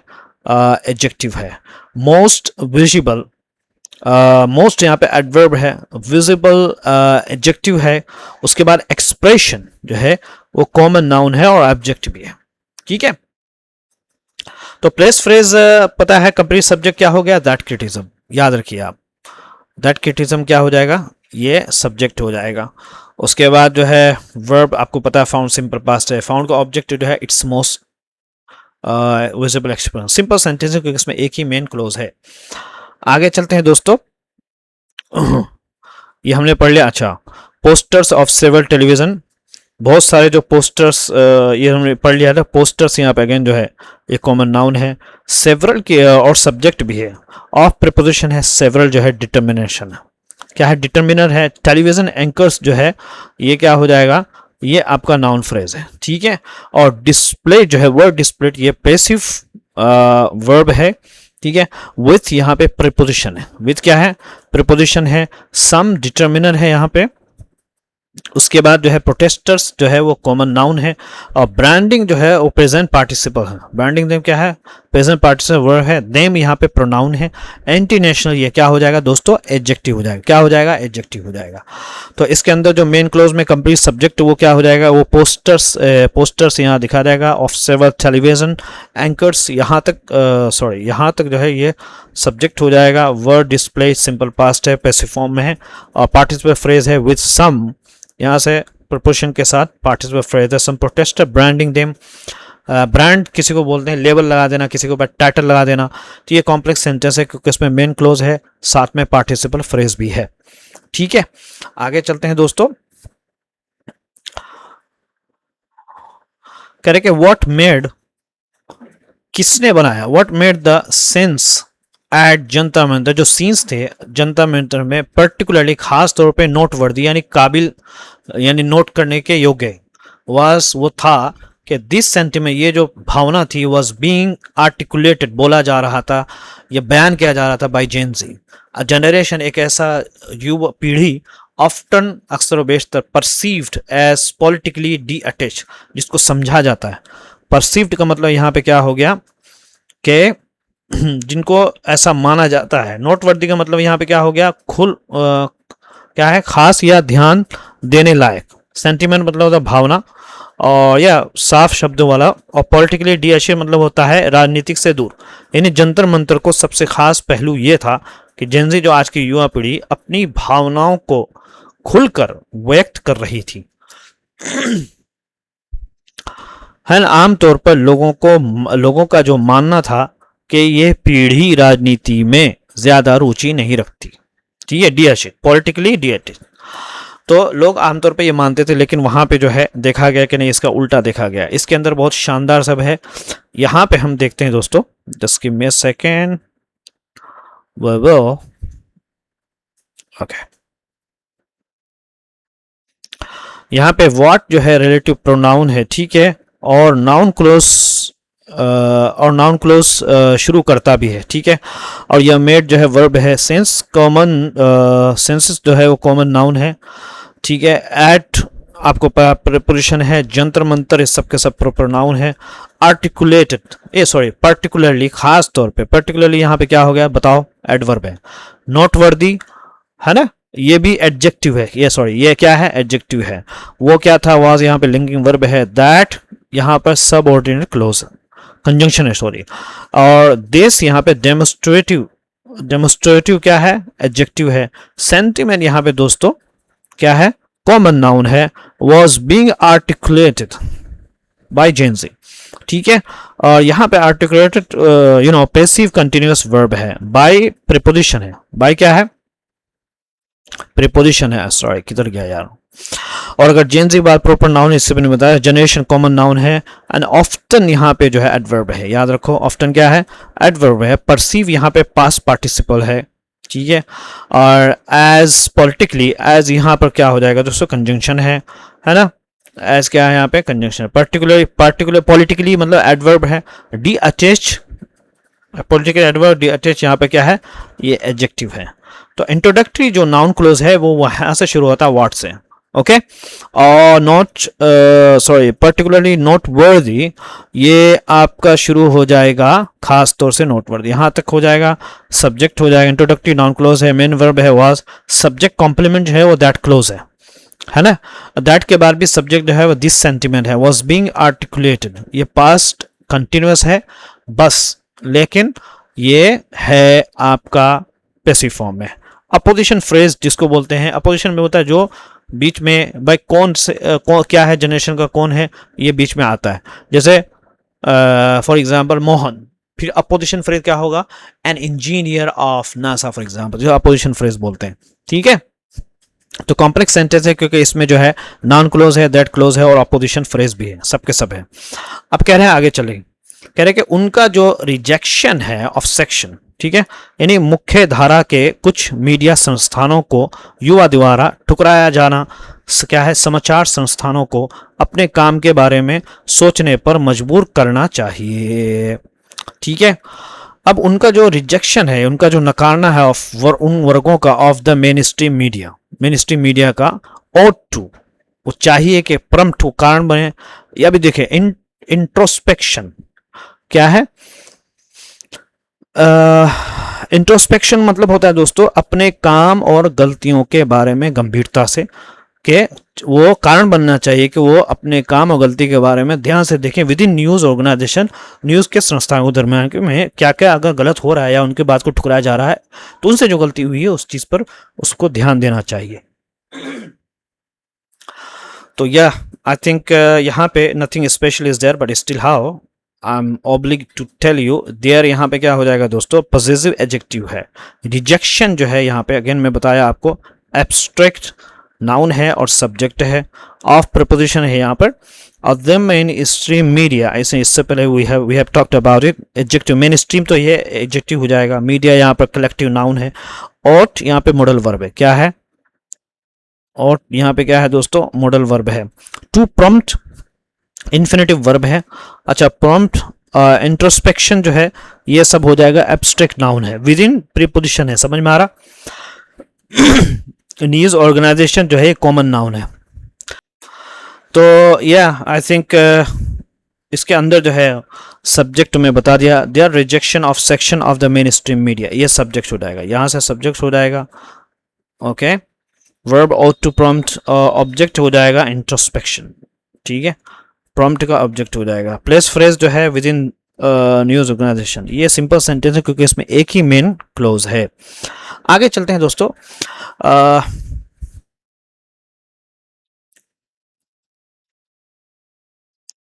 एडजेक्टिव है, मोस्ट विजिबल, मोस्ट यहाँ पे एडवर्ब है, विजिबल एडजेक्टिव है, उसके बाद एक्सप्रेशन जो है वो कॉमन नाउन है और ऑब्जेक्ट भी है। ठीक है, तो प्लेस फ्रेज पता है, कंप्लीट सब्जेक्ट क्या हो गया, दैट क्रिटिसिज्म, याद रखिए आप, दैट क्रिटिसिज्म क्या हो जाएगा, ये सब्जेक्ट हो जाएगा। उसके बाद जो है वर्ब आपको पता है फाउंड सिंपल पास्ट है, फाउंड का ऑब्जेक्ट जो है it's most visible expression, simple sentence है क्योंकि इसमें एक ही मेन क्लोज है। आगे चलते हैं दोस्तों, ये हमने पढ़ लिया। अच्छा, पोस्टर्स ऑफ सेवरल टेलीविजन, बहुत सारे जो पोस्टर्स ये हमने पढ़ लिया था, पोस्टर्स यहाँ पे अगेन जो है ये कॉमन नाउन है, सेवरल के और सब्जेक्ट भी है, ऑफ प्रीपोजिशन है, सेवरल जो है डिटर्मिनेशन क्या है, डिटर्मिनर है, टेलीविजन एंकर्स जो है ये क्या हो जाएगा, ये आपका नाउन फ्रेज है। ठीक है, और डिस्प्ले जो है वर्ड डिस्प्ले, ये पैसिव वर्ब है। ठीक है, विथ यहाँ पे प्रीपोजिशन है, विथ क्या है, प्रीपोजिशन है, सम डिटर्मिनर है यहाँ पे, उसके बाद जो है प्रोटेस्टर्स जो है वो कॉमन नाउन है, और ब्रांडिंग जो है वो प्रेजेंट पार्टिसिपल है। ब्रांडिंग देम क्या है, प्रेजेंट पार्टिसिपल वर्ब है, देम यहाँ पे प्रोनाउन है। एंटी नेशनल ये क्या हो जाएगा दोस्तों, एडजेक्टिव हो जाएगा। क्या हो जाएगा, एडजेक्टिव हो जाएगा। तो इसके अंदर जो मेन क्लोज में कंप्लीट सब्जेक्ट वो क्या हो जाएगा, वो पोस्टर्स यहाँ दिखा जाएगा ऑफ सेवरल टेलीविजन एंकर्स, यहाँ तक यहाँ तक जो है ये सब्जेक्ट हो जाएगा। वर्ड डिस्प्ले सिंपल पास्ट है, पैसिव फॉर्म में है, और पार्टिसिपल फ्रेज है विद सम, यहाँ से प्रपोर्शन के साथ पार्टिसिपल फ्रेज है। सम प्रोटेस्टर ब्रांडिंग देम, ब्रांड किसी को बोलते हैं लेबल लगा देना, किसी के ऊपर टाइटल लगा देना। तो ये कॉम्प्लेक्स सेंटेंस है क्योंकि इसमें मेन क्लोज है, साथ में पार्टिसिपल फ्रेज भी है। ठीक है, आगे चलते हैं दोस्तों। कह रहे कि व्हाट मेड, किसने बनाया, what made the sense at जनता मंतर, जो सीन्स थे जनता मंतर में पर्टिकुलरली खास तौर पे नोटवर्दी यानी काबिल यानी नोट करने के योग्य, वाज वो था कि दिस सेंटिमेंट, ये जो भावना थी, वाज बीइंग आर्टिकुलेटेड, बोला जा रहा था, यह बयान किया जा रहा था bye gen Zee, a generation, एक ऐसा युवा पीढ़ी, ऑफ्टन अक्सर बेशतर perceived as politically detached, जिसको समझा जाता है। परसीव्ड का मतलब यहाँ पे क्या हो गया कि जिनको ऐसा माना जाता है। नोटवर्दी का मतलब यहाँ पे क्या हो गया, क्या है, खास या ध्यान देने लायक। सेंटिमेंट मतलब होता है भावना, और या साफ शब्दों वाला, और पॉलिटिकली डिएशियर मतलब होता है राजनीतिक से दूर। यानी जंतर मंतर को सबसे खास पहलू ये था कि जेनजी, जो आज की युवा पीढ़ी, अपनी भावनाओं को खुलकर व्यक्त कर रही थी। है ना, आमतौर पर लोगों का जो मानना था कि यह पीढ़ी राजनीति में ज्यादा रुचि नहीं रखती। ठीक है, डिएशियर, पॉलिटिकली डिएटेड, तो लोग आमतौर पे ये मानते थे, लेकिन वहां पे जो है देखा गया कि नहीं, इसका उल्टा देखा गया। इसके अंदर बहुत शानदार सब है, यहां पे हम देखते हैं दोस्तों, just give me a second, okay. यहाँ पे व्हाट जो है रिलेटिव प्रोनाउन है, ठीक है, और नाउन क्लोज शुरू करता भी है, ठीक है, और यह मेड जो है वर्ब है। सेंस कॉमन, सेंसेस जो है वो कॉमन नाउन है, ठीक है। एट आपको प्रीपोजिशन है। जंतर मंतर इस सब के सब प्रोनाउन है। आर्टिकुलेटेड पर्टिकुलरली, खास तौर पे, पर्टिकुलरली यहाँ पे क्या हो गया बताओ, एडवर्ब है। नोटवर्दी है ना, ये भी एडजेक्टिव है, ये क्या है, एडजेक्टिव है। वो क्या था, वाज यहाँ पे लिंकिंग वर्ब है। दैट यहाँ पर सबऑर्डिनेट क्लोज कंजंक्शन है, और दिस यहाँ पे डेमोस्ट्रेटिव क्या है, एडजेक्टिव है। सेंटिमेंट यहाँ पे दोस्तों क्या है, कॉमन नाउन है। वॉज बीइंग आर्टिकुलेटेड बाय जेन ज़ी, ठीक है, और यहाँ पे आर्टिकुलेटेड पैसिव कंटिन्यूअस वर्ब है। बाय प्रीपोजिशन है, बाय क्या है, प्रीपोजिशन है, सॉरी किधर गया यार। और अगर जेन ज़ी बात प्रॉपर नाउन, इससे मैंने बताया। जनरेशन कॉमन नाउन है, एंड ऑफ्टन यहाँ पे जो है एडवर्ब है, याद रखो ऑफ्टन क्या है, एडवर्ब है। परसीव यहाँ पे पास्ट पार्टिसिपल है, ठीक है, और एज पॉलिटिकली, एज यहाँ पर क्या हो जाएगा दोस्तों, कंजंक्शन है ना, एज क्या है यहाँ पे, कंजंक्शन। पर्टिकुलर पॉलिटिकली मतलब एडवर्ब है। D attach, political adverb, D attach यहाँ पे क्या है, ये एडजेक्टिव है। तो इंट्रोडक्टरी जो नाउन क्लोज है वो वहां से शुरू होता है, व्हाट से, ओके। और पर्टिकुलरली नोट वर्दी, ये आपका शुरू हो जाएगा खास तौर से नोटवर्दी, यहां तक हो जाएगा। सब्जेक्ट हो जाएगा, इंट्रोडक्टरी नाउन क्लोज है, मेन वर्ब है वाज, सब्जेक्ट कॉम्प्लीमेंट जो है वो दैट क्लोज है ना। दैट के बाद भी सब्जेक्ट जो है वो दिस सेंटिमेंट है। वाज बीइंग आर्टिकुलेटेड, ये पास्ट कंटिन्यूअस है बस, लेकिन ये है आपका पैसिव फॉर्म में। अपोजिशन फ्रेज जिसको बोलते हैं, अपोजिशन में होता है जो बीच में, भाई कौन से क्या है, जनरेशन का कौन है, ये बीच में आता है। जैसे फॉर एग्जांपल मोहन, फिर अपोजिशन फ्रेज क्या होगा, an engineer of NASA for example, जो अपोजिशन फ्रेज बोलते हैं, ठीक है। तो कॉम्प्लेक्स सेंटेंस है क्योंकि इसमें जो है नॉन क्लोज है, दैट क्लोज है, और अपोजिशन फ्रेज भी है, सबके सब है। अब कह रहे हैं आगे चलें, कह रहे हैं कि उनका जो रिजेक्शन है ऑफ सेक्शन, ठीक है, यानी मुख्य धारा के कुछ मीडिया संस्थानों को युवा द्वारा ठुकराया जाना, क्या है, समाचार संस्थानों को अपने काम के बारे में सोचने पर मजबूर करना चाहिए, ठीक है। अब उनका जो रिजेक्शन है, उनका जो नकारना है उन वर्गों का of the mainstream media का, ought to वो चाहिए कि प्रम्प्ट वो कारण बने। या भी देखिए इंट्रोस्पेक्शन क्या है? इंट्रोस्पेक्शन मतलब होता है दोस्तों अपने काम और गलतियों के बारे में गंभीरता से, के वो कारण बनना चाहिए कि वो अपने काम और गलती के बारे में ध्यान से देखें within news organisation, news के संस्थाओं के दरमियान में क्या क्या अगर गलत हो रहा है या उनके बात को ठुकराया जा रहा है तो उनसे जो गलती हुई है उस चीज़ पर उसको ध्यान देना चाहिए। तो या आई थिंक यहाँ पे nothing special is there but still how I am oblige to tell you there. यहाँ पे क्या हो जाएगा दोस्तों? पॉजिटिव एडजेक्टिव है। रिजेक्शन जो है यहाँ पे अगेन मैं बताया आपको एब्स्ट्रैक्ट नाउन है और सब्जेक्ट है। ऑफ प्रपोजिशन है यहाँ पर। और द मेन स्ट्रीम मीडिया, ऐसे इससे पहले we have talked about it. Adjective mainstream तो ये एडजेक्टिव हो जाएगा। मीडिया यहाँ पर कलेक्टिव नाउन है। और यहाँ पे मॉडल वर्ब है। क्या है? और यहाँ पे क्या है दोस्तों? मॉडल वर्ब है। टू प्रॉम्प्ट इन्फिनेटिव वर्ब है। अच्छा, प्रॉम्प्ट इंट्रोस्पेक्शन जो है ये सब हो जाएगा एब्स्ट्रैक्ट नाउन है, विद इन प्रीपोजिशन है। समझ में आ रहा? न्यूज ऑर्गेनाइजेशन जो है कॉमन नाउन है। तो या आई थिंक इसके अंदर जो है सब्जेक्ट में बता दिया, their rejection of section of the mainstream media, ये सब्जेक्ट हो जाएगा। यहाँ से सब्जेक्ट हो जाएगा। Okay, verb ought to prompt object हो जाएगा इंट्रोस्पेक्शन। ठीक है, प्रॉम्प्ट का ऑब्जेक्ट हो जाएगा। प्लेस फ्रेज जो है विद इन न्यूज ऑर्गेनाइजेशन, ये सिंपल सेंटेंस है क्योंकि इसमें एक ही मेन क्लोज है। आगे चलते हैं दोस्तों।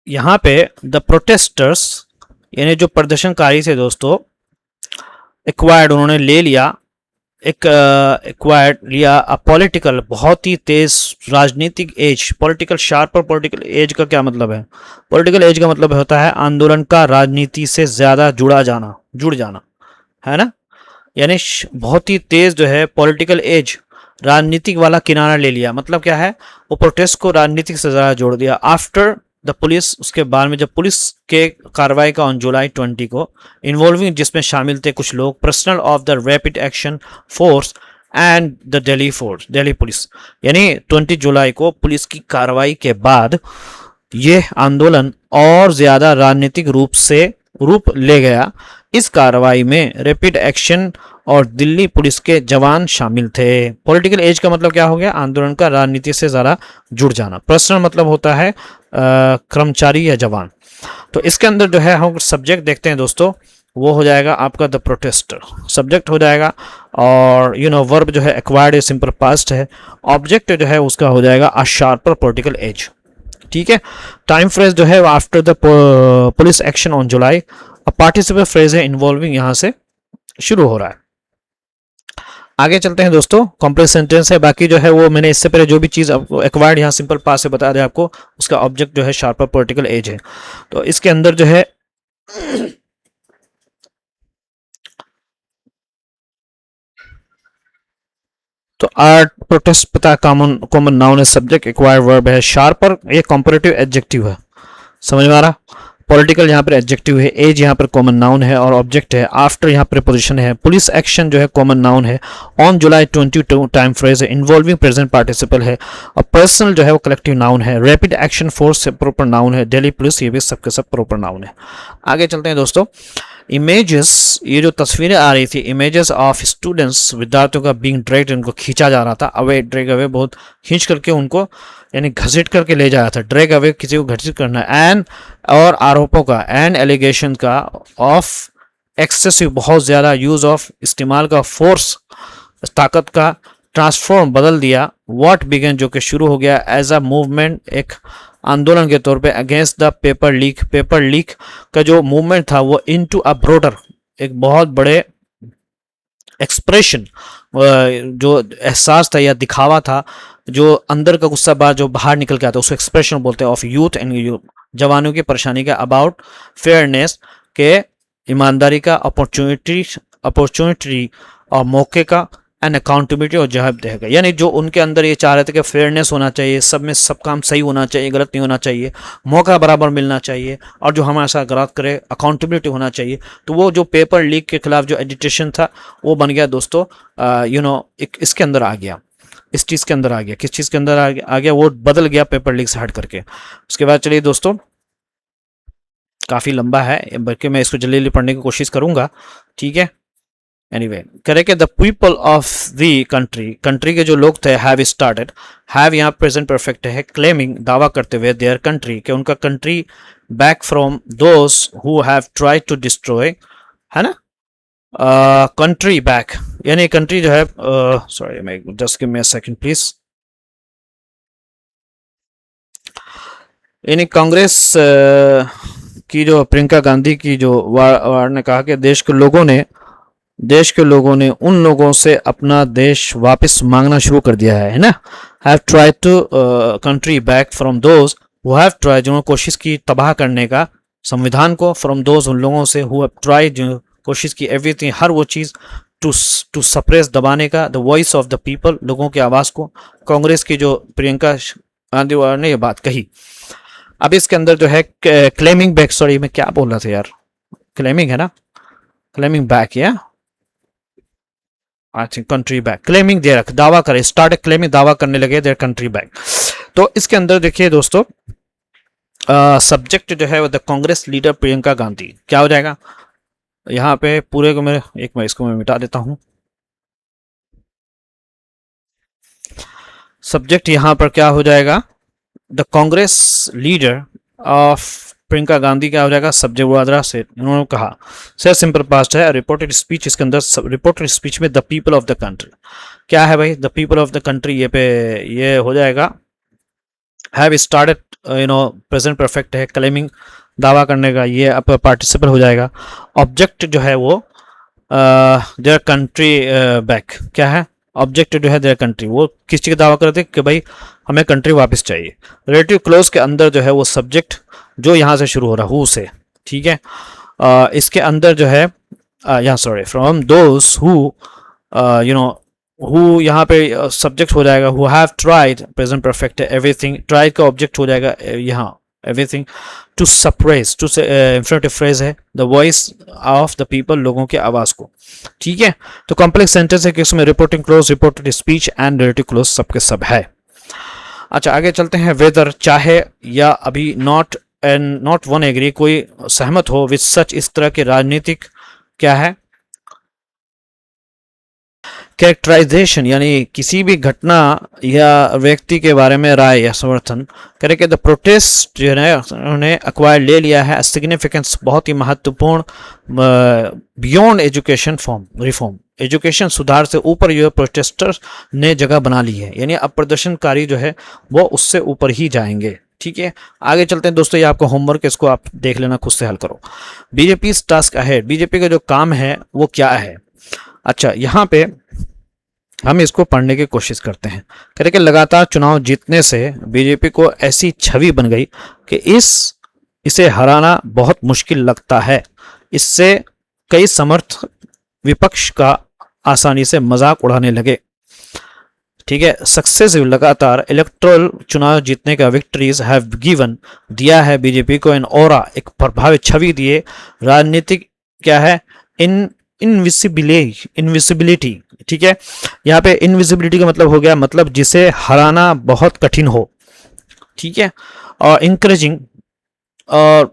यहाँ पे द प्रोटेस्टर्स यानी जो प्रदर्शनकारी थे दोस्तों, एक्वायर्ड उन्होंने ले लिया, एक एक्वायर्ड लिया अ पॉलिटिकल बहुत ही तेज राजनीतिक edge. Political sharper, political edge का क्या मतलब है? पॉलिटिकल एज का मतलब होता है आंदोलन का राजनीति से ज्यादा जुड़ जाना, है ना? यानी बहुत ही तेज जो है पॉलिटिकल एज, राजनीतिक वाला किनारा ले लिया। मतलब क्या है? वो प्रोटेस्ट को राजनीतिक से ज्यादा जोड़ दिया। आफ्टर द पुलिस, उसके बाद में जब पुलिस के कार्रवाई का ऑन जुलाई 20 को इन्वॉल्विंग, जिसमें शामिल थे कुछ लोग, personal of the rapid action force and the Delhi police, यानी 20 जुलाई को पुलिस की कार्रवाई के बाद ये आंदोलन और ज्यादा राजनीतिक रूप ले गया। इस कार्रवाई में रैपिड एक्शन और दिल्ली पुलिस के जवान शामिल थे। पॉलिटिकल एज का मतलब क्या हो गया? आंदोलन का राजनीति से ज़्यादा जुड़ जाना। पर्सनल मतलब होता है कर्मचारी या जवान। तो इसके अंदर जो है हम सब्जेक्ट देखते हैं दोस्तों, वो हो जाएगा आपका द प्रोटेस्टर, सब्जेक्ट हो जाएगा। और वर्ब जो है एक्वायर्ड सिंपल पास्ट है। ऑब्जेक्ट जो है उसका हो जाएगा अ शार्पर पॉलिटिकल एज। ठीक है, टाइम फ्रेज जो है after the police action on July. Participle phrase है इन्वॉल्विंग, यहां से शुरू हो रहा है। आगे चलते हैं दोस्तों, कॉम्प्लेक्स सेंटेंस है। बाकी जो है वो मैंने इससे पहले जो भी चीज आपको एक्वायर्ड यहाँ सिंपल पास से बता दिया आपको, उसका ऑब्जेक्ट जो है शार्पर पॉलिटिकल एज है। तो इसके अंदर जो है तो आर्ट प्रोटेस्ट पता कॉमन नाउन है, सब्जेक्ट एक्वायर्ड वर्ब है। शार्पर ये कॉम्परेटिव एडजेक्टिव है। समझ में आ रहा? पॉलिटिकल यहाँ पर एडजेक्टिव है। एज यहाँ पर कॉमन नाउन है और ऑब्जेक्ट है। आफ्टर यहाँ प्रीपोजिशन है। पुलिस एक्शन जो है कॉमन नाउन है। ऑन जुलाई 22 टाइम फ्रेज है। इन्वॉल्विंग प्रेजेंट पार्टिसिपल है। और पर्सनल जो है वो कलेक्टिव नाउन है। Rapid action force proper noun है। दिल्ली पुलिस ये भी सबके सब प्रॉपर नाउन है। आगे चलते हैं दोस्तों। इमेजेस, ये जो तस्वीरें आ रही थी, इमेजेस ऑफ स्टूडेंट्स, विद्यार्थियों का बीइंग ड्रैग्ड, उनको खींचा जा रहा था अवे, ड्रैग अवे, बहुत खींच करके उनको यानी घसीट करके ले जाया था। ड्रैग अवे किसी को घसीट करना। एंड और आरोपों का, एंड एलिगेशन का, ऑफ एक्सेसिव बहुत ज़्यादा यूज़ ऑफ, इस्तेमाल का, फोर्स ताकत का, ट्रांसफॉर्म बदल दिया, व्हाट बिगन जो कि शुरू हो गया, एज अ मूवमेंट एक आंदोलन के तौर पे, against the paper leak, paper leak का जो मूवमेंट था वो इनटू अ ब्रॉडर, एक बहुत बड़े एक्सप्रेशन, जो एहसास था या दिखावा था, जो अंदर का गुस्सा बाहर जो बाहर निकल के आता है उसको एक्सप्रेशन बोलते हैं, ऑफ यूथ एंड जवानों की परेशानी का, अबाउट फेयरनेस के, ईमानदारी का, अपॉर्चुनिटी और मौके का, एंड अकाउंटेबिलिटी और जवाबदेही का। यानी जो उनके अंदर ये चाह रहे थे कि फेयरनेस होना चाहिए, सब में सब काम सही होना चाहिए, गलत नहीं होना चाहिए, मौका बराबर मिलना चाहिए, और जो हमारे साथ गलत करे अकाउंटेबिलिटी होना चाहिए। तो वो जो पेपर लीक के खिलाफ जो एजिटेशन था वो बन गया दोस्तों, एक इसके अंदर आ गया। इस चीज़ के अंदर आ गया। किस चीज़ के अंदर आ गया, वो बदल गया पेपर लीक से हट करके। उसके बाद चलिए दोस्तों, काफ़ी लंबा है, बल्कि मैं इसको जल्दी जल्दी पढ़ने की कोशिश करूंगा, ठीक है। एनीवे, करे कि the people of the country, country के जो लोग थे, हैव स्टार्टेड, हैव यहाँ प्रेजेंट परफेक्ट है, क्लेमिंग दावा करते हुए, देयर कंट्री के उनका country, back from those who have tried to destroy, है ना, कंट्री बैक, यानी कंट्री जो है, सॉरी मैं just give me a second please, यानी कांग्रेस की जो प्रियंका गांधी की जो वार ने कहा कि देश के लोगों ने उन लोगों से अपना देश वापस मांगना शुरू कर दिया है ना, have tried to country back from those who have tried, जिन्होंने कोशिश की तबाह करने का संविधान को, फ्रॉम दोज उन लोगों से हु हैव ट्राइड, जो कोशिश की एवरीथिंग हर वो चीज़, टू सप्रेस दबाने का, the voice of the people, लोगों की आवाज़ को। कांग्रेस की जो प्रियंका गांधी ने ये बात कही। अब इसके अंदर जो है क्लेमिंग बैक, सॉरी मैं क्या बोल रहा था यार, क्लेमिंग है ना, क्लेमिंग बैक, या I think country back, claiming their, दावा करे, स्टार्ट क्लेमिंग, दावा करने लगे देयर कंट्री बैक। तो इसके अंदर देखिए दोस्तों, सब्जेक्ट जो है वो द कांग्रेस लीडर प्रियंका गांधी, क्या हो जाएगा यहाँ पे पूरे को, मैं इसको मैं मिटा देता हूँ। सब्जेक्ट यहाँ पर क्या हो जाएगा, the Congress leader of Priyanka Gandhi, क्या हो जाएगा, सब्जेक्ट वादरा से उन्होंने कहा, सर सिंपल पास्ट है, रिपोर्टेड स्पीच, इसके अंदर रिपोर्टेड स्पीच में the people of the country, क्या है भाई, the people of the country, ये हो जाएगा, हैव स्टार्टेड, प्रेजेंट परफेक्ट है, क्लेमिंग दावा करने का, ये अब पार्टिसिपल हो जाएगा। ऑब्जेक्ट जो है वो देयर कंट्री बैक, क्या है, ऑब्जेक्ट जो है देयर कंट्री, वो किस चीज़ का दावा करते हैं कि भाई हमें कंट्री वापस चाहिए। रिलेटिव क्लोज के अंदर जो है वो सब्जेक्ट जो यहाँ से शुरू हो रहा है, हु से, ठीक है। इसके अंदर जो है यहाँ, sorry, from those who, who यहाँ पे सब्जेक्ट हो जाएगा, who have tried, present perfect है, एवरीथिंग, ट्राइड का ऑब्जेक्ट हो जाएगा यहाँ एवरीथिंग, टू सप्रेस, टू से इंफिनिटिव फ्रेज है, the voice of the people, लोगों की आवाज़ को, ठीक है। तो कॉम्प्लेक्स सेंटेंस है कि इसमें reporting close, reported speech and relative close सबके सब है। अच्छा आगे चलते हैं, वेदर, चाहे या अभी, not and not one agree, कोई सहमत हो, विद सच, इस तरह के राजनीतिक, क्या है, कैरेक्टराइजेशन, यानी किसी भी घटना या व्यक्ति के बारे में राय या समर्थन करे कि द प्रोटेस्ट जो है उन्होंने अक्वायर ले लिया है, सिग्निफिकेंस, बहुत ही महत्वपूर्ण, beyond education form reform, education सुधार से ऊपर जो प्रोटेस्टर्स ने जगह बना ली है, यानी अब प्रदर्शनकारी जो है वो उससे ऊपर ही जाएंगे, ठीक है। आगे चलते हैं दोस्तों, ये आपका होमवर्क, इसको आप देख लेना, खुद से हल करो। बीजेपी टास्क अहेड, बीजेपी का जो काम है वो क्या है। अच्छा यहाँ पे हम इसको पढ़ने की कोशिश करते हैं। कह रहे कि लगातार चुनाव जीतने से बीजेपी को ऐसी छवि बन गई कि इसे हराना बहुत मुश्किल लगता है, इससे कई समर्थ विपक्ष का आसानी से मजाक उड़ाने लगे, ठीक है। सक्सेसिव, लगातार इलेक्टोरल चुनाव जीतने का, विक्ट्रीज हैव गिवन, दिया है बीजेपी को, एन ऑरा, एक प्रभावित छवि दिए, राजनीतिक, क्या है, इनविजिबिलिटी, ठीक है। यहाँ पे इनविजिबिलिटी का मतलब हो गया, मतलब जिसे हराना बहुत कठिन हो, ठीक है। और इंकरेजिंग, और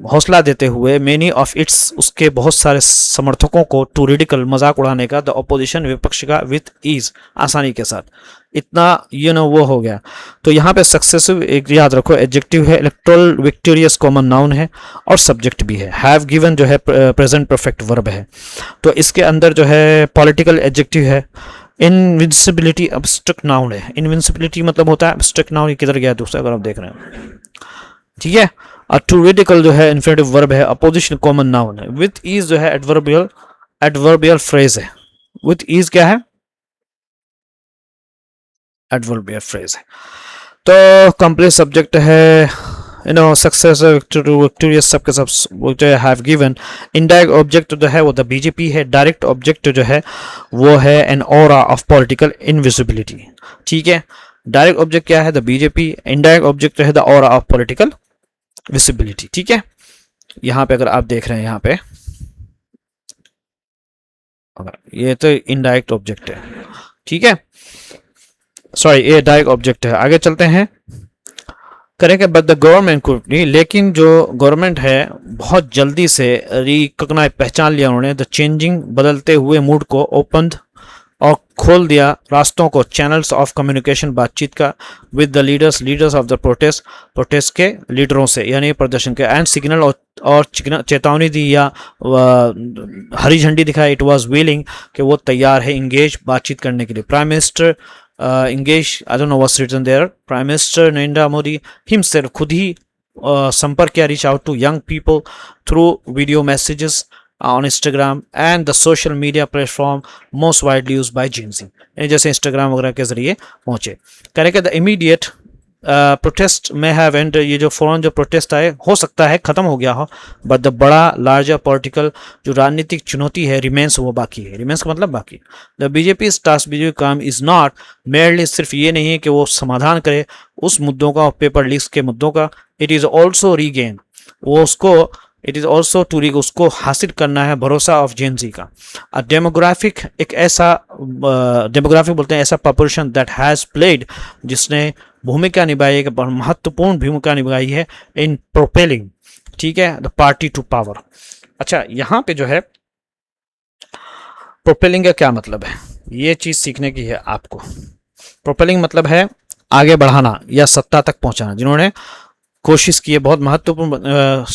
हौसला देते हुए, मेनी ऑफ इट्स, उसके बहुत सारे समर्थकों को, टू रिडिकल, मजाक उड़ाने का, द अपोजिशन, विपक्ष का, विथ ईज, आसानी के साथ, इतना वो हो गया। तो यहाँ पे सक्सेसिव एक याद रखो एडजेक्टिव है, इलेक्ट्रल विक्टोरियस कॉमन नाउन है, और सब्जेक्ट भी है, हैव गिवन जो है प्रेजेंट परफेक्ट वर्ब है। तो इसके अंदर जो है पॉलिटिकल एडजेक्टिव है, इनविंसिबिलिटी एब्स्ट्रैक्ट नाउन है, इनविंसिबिलिटी मतलब होता है एब्स्ट्रैक्ट नाउन, किधर गया दूसरा अगर आप देख रहे हैं, ठीक है। और टू रिडिकल जो है इन्फिनेटिव वर्ब है, अपोजिशन कॉमन नाउन है, विथ ईज जो है एडवर्बियल फ्रेज है, विथ ईज क्या है, एडवर्बियल फ्रेज है। तो कंप्लीट सब्जेक्ट है, सक्सेस, विक्टोरियस, सबके सब वो जो है हैव गिवन। इनडायरेक्ट ऑब्जेक्ट जो है वो द बीजेपी है, डायरेक्ट ऑब्जेक्ट जो है वो है an aura of political invisibility, ठीक है। डायरेक्ट ऑब्जेक्ट क्या है, द बीजेपी, इनडायरेक्ट ऑब्जेक्ट है the aura of political visibility, ठीक है। यहाँ पे अगर आप देख रहे हैं, यहाँ पे ये तो इनडायरेक्ट ऑब्जेक्ट है, ठीक है। सॉरी ये डायरेक्ट ऑब्जेक्ट है। आगे चलते हैं, करेंगे बट द गवर्नमेंट को नहीं, लेकिन जो गवर्नमेंट है बहुत जल्दी से रिकॉग्नाइज पहचान लिया उन्होंने द चेंजिंग बदलते हुए मूड को, ओपन और खोल दिया रास्तों को, चैनल्स ऑफ कम्युनिकेशन बातचीत का with the leaders of the protest के लीडरों से, यानी प्रदर्शन के, एंड सिग्नल और चेतावनी दी या हरी झंडी दिखाई, इट वाज विलिंग कि वो तैयार है इंगेज बातचीत करने के लिए। Prime minister engage, I don't know what's written there, Prime Minister Narendra Modi himself खुद ही संपर्क किया, reach out to young people through video messages on Instagram and the social media platform most widely used by Gen Z, यानी जैसे Instagram वगैरह के जरिए पहुंचे। करेंगे द इमीडिएट प्रोटेस्ट में हैव एंड, ये जो फौरन जो प्रोटेस्ट आए हो सकता है ख़त्म हो गया हो, बट द बड़ा लार्जर पॉलिटिकल जो राजनीतिक चुनौती है रिमेंस, वो बाकी है। रिमेंस का मतलब बाकी। द बीजेपी टास्क, बीजेपी काम इज़ नॉट मेयरली, सिर्फ ये नहीं है कि वो समाधान करे उस मुद्दों का, पेपर लीक्स के मुद्दों का, इट इज़ ऑल्सो रीगेन, वो उसको it is also to regain, उसको हासिल करना है भरोसा ऑफ जेन जी का। डेमोग्राफिक, एक ऐसा डेमोग्राफिक बोलते हैं ऐसा पॉपुलेशन दैट हैज़ प्लेड, जिसने भूमिका निभाई है, महत्वपूर्ण भूमिका निभाई है इन प्रोपेलिंग, ठीक है, द पार्टी टू पावर। अच्छा, यहाँ पे जो है प्रोपेलिंग का क्या मतलब है, ये चीज़ सीखने की है आपको। प्रोपेलिंग मतलब है आगे बढ़ाना या सत्ता तक पहुंचाना, जिन्होंने कोशिश की है बहुत महत्वपूर्ण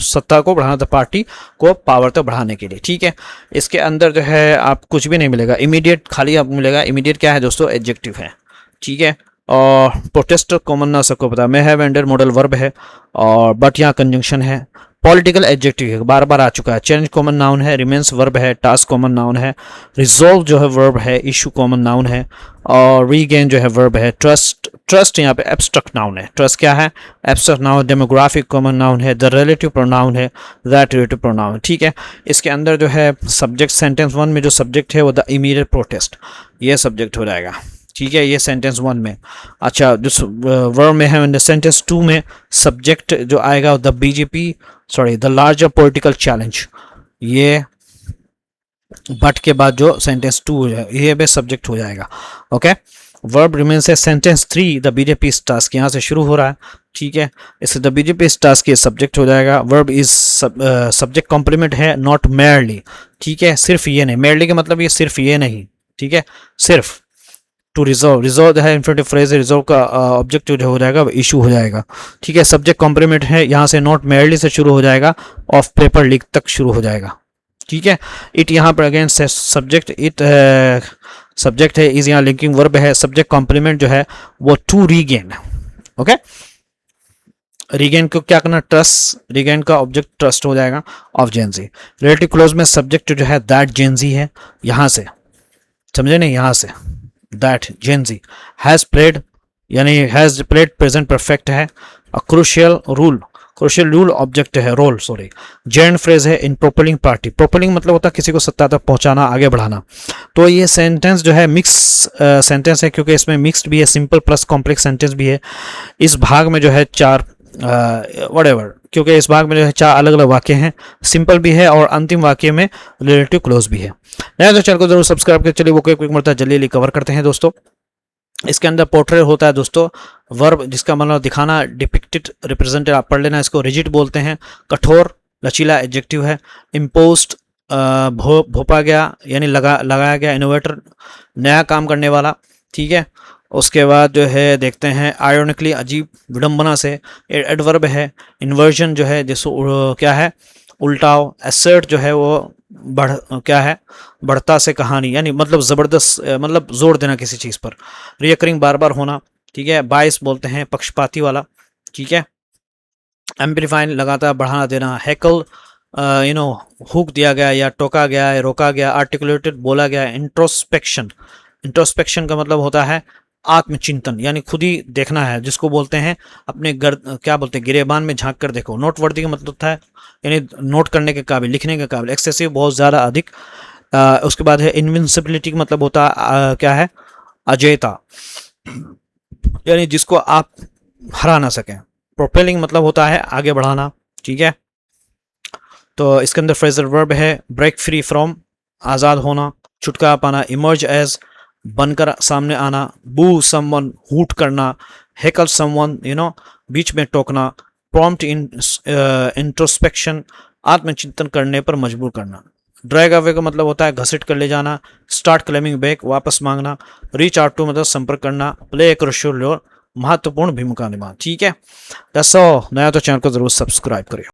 सत्ता को बढ़ाना था, पार्टी को पावर तक बढ़ाने के लिए, ठीक है। इसके अंदर जो है आप कुछ भी नहीं मिलेगा, इमीडिएट खाली आपको मिलेगा। इमीडिएट क्या है दोस्तों, एडजेक्टिव है, ठीक है। और प्रोटेस्टर कॉमन ना सबको पता, may have ender modal verb है, और बट यहाँ कंजंक्शन है। पॉलिटिकल एडजेक्टिव है, बार बार आ चुका है। चेंज कॉमन नाउन है, रिमेंस वर्ब है, टास्क कॉमन नाउन है, रिजॉल्व जो है वर्ब है, इशू कॉमन नाउन है, और रीगेन जो है वर्ब है। ट्रस्ट यहाँ पे एब्स्ट्रैक्ट नाउन है। ट्रस्ट क्या है, abstract noun. Demographic common noun है। द रिलेटिव प्रोनाउन है, दैट रिलेटिव प्रोनाउन, ठीक है। इसके अंदर जो है सब्जेक्ट, सेंटेंस वन में जो सब्जेक्ट है वो द इमीडिएट प्रोटेस्ट, ये सब्जेक्ट हो जाएगा, ठीक है, ये सेंटेंस वन में। अच्छा, जो वर्ब में है सेंटेंस टू में सब्जेक्ट जो आएगा the BJP, sorry the larger political challenge, ये बट के बाद जो सेंटेंस टू है ये भी सब्जेक्ट हो जाएगा, ओके। वर्ब रिमेन्स है sentence three, the BJP task, यहाँ से शुरू हो रहा है, ठीक है। इससे द बीजेपी टास्क ये सब्जेक्ट हो जाएगा। वर्ब इज सब्जेक्ट कॉम्प्लीमेंट है, नॉट मेयरली, ठीक है, सिर्फ ये नहीं। मेयरली का मतलब ये सिर्फ ये नहीं, ठीक है, सिर्फ। टू रिजॉल्व, रिजॉल्व है इन्फिनिटिव फ्रेज है, रिजॉल्व का ऑब्जेक्टिव जो हो जाएगा इशू हो जाएगा, ठीक है। सब्जेक्ट कॉम्प्लीमेंट है, यहाँ से नॉट मेयरली से शुरू हो जाएगा, ऑफ पेपर लीक तक शुरू हो जाएगा, ठीक है। इट यहाँ पर अगेन सब्जेक्ट, इट सब्जेक्ट है, इज यहाँ लिंकिंग वर्ब है। सब्जेक्ट कॉम्प्लीमेंट जो है वो टू रीगेन, ओके। रीगेन को क्या करना, ट्रस्ट, रीगेन का ऑब्जेक्ट ट्रस्ट हो जाएगा ऑफ जेनजी। रिलेटिव क्लोज में सब्जेक्ट जो है दैट जेनजी है, यहाँ से समझे नहीं, यहाँ say that Gen Z has played, यानी हैज़ प्लेड प्रेजेंट परफेक्ट है। क्रूशियल रूल ऑब्जेक्ट है, रोल सॉरी। जेंड फ्रेज है इन प्रोपेलिंग पार्टी। प्रोपेलिंग मतलब होता है किसी को सत्ता तक पहुंचाना, आगे बढ़ाना। तो ये सेंटेंस जो है मिक्स सेंटेंस है, क्योंकि इसमें मिक्स्ड भी है, सिंपल प्लस कॉम्प्लेक्स सेंटेंस भी है। इस भाग में जो है चार व्हाटएवर, क्योंकि इस भाग में जो है चार अलग अलग वाक्य हैं, सिंपल भी है और अंतिम वाक्य में रिलेटिव क्लोज भी है। नया तो चैनल को जरूर सब्सक्राइब कर, चलिए वो क्विक मरता जल्दी कवर करते हैं दोस्तों। इसके अंदर पोर्ट्रेट होता है दोस्तों, वर्ब जिसका मतलब दिखाना, डिपिक्टेड, रिप्रेजेंटेड, आप पढ़ लेना इसको। रिजिड बोलते हैं, कठोर, लचीला एडजेक्टिव है। इम्पोज्ड, भोपा गया यानी लगाया गया। इनोवेटर, नया काम करने वाला, ठीक है। उसके बाद जो है देखते हैं आयरनिकली, अजीब, विडम्बना से। एडवर्ब है। इन्वर्जन जो है जिसको क्या है, उल्टाव। एसर्ट जो है वो क्या है, बढ़ता से कहानी, यानी मतलब ज़बरदस्त, मतलब जोर देना किसी चीज़ पर। रियकरिंग, बार बार होना, ठीक है। बाइस बोलते हैं पक्षपाती वाला, ठीक है। एम्पलीफाइन, लगातार बढ़ाना देना। हैकल, हुक दिया गया या टोका गया है, रोका गया। आर्टिकुलेटेड, बोला गया। इंट्रोस्पेक्शन का मतलब होता है आत्मचिंतन, यानी खुद ही देखना है, जिसको बोलते हैं अपने क्या बोलते हैं, गिरेबान में झांक कर देखो। नोट वर्दी का मतलब होता है यानी नोट करने के काबिल, लिखने के काबिल। एक्सेसिव, बहुत ज़्यादा, अधिक। उसके बाद है इनविंसिबिलिटी का मतलब होता है क्या है, अजेयता, यानी जिसको आप हरा ना सकें। प्रोपेलिंग मतलब होता है आगे बढ़ाना, ठीक है। तो इसके अंदर फ्रेजल वर्ब है। ब्रेक फ्री फ्रॉम, आज़ाद होना, छुटकारा पाना। इमर्ज एज, बनकर सामने आना, बू समवन, हूट करना, हेकल समवन, बीच में टोकना, प्रॉम्प्ट इंट्रोस्पेक्शन, आत्मचिंतन करने पर मजबूर करना। ड्रैग अवे का मतलब होता है घसीट कर ले जाना, स्टार्ट क्लेमिंग बैक, वापस मांगना, रीच आउट टू मतलब संपर्क करना, प्ले ए क्रूशियल रोल, महत्वपूर्ण भूमिका निभाना। ठीक है, नया तो चैनल को जरूर सब्सक्राइब करिए।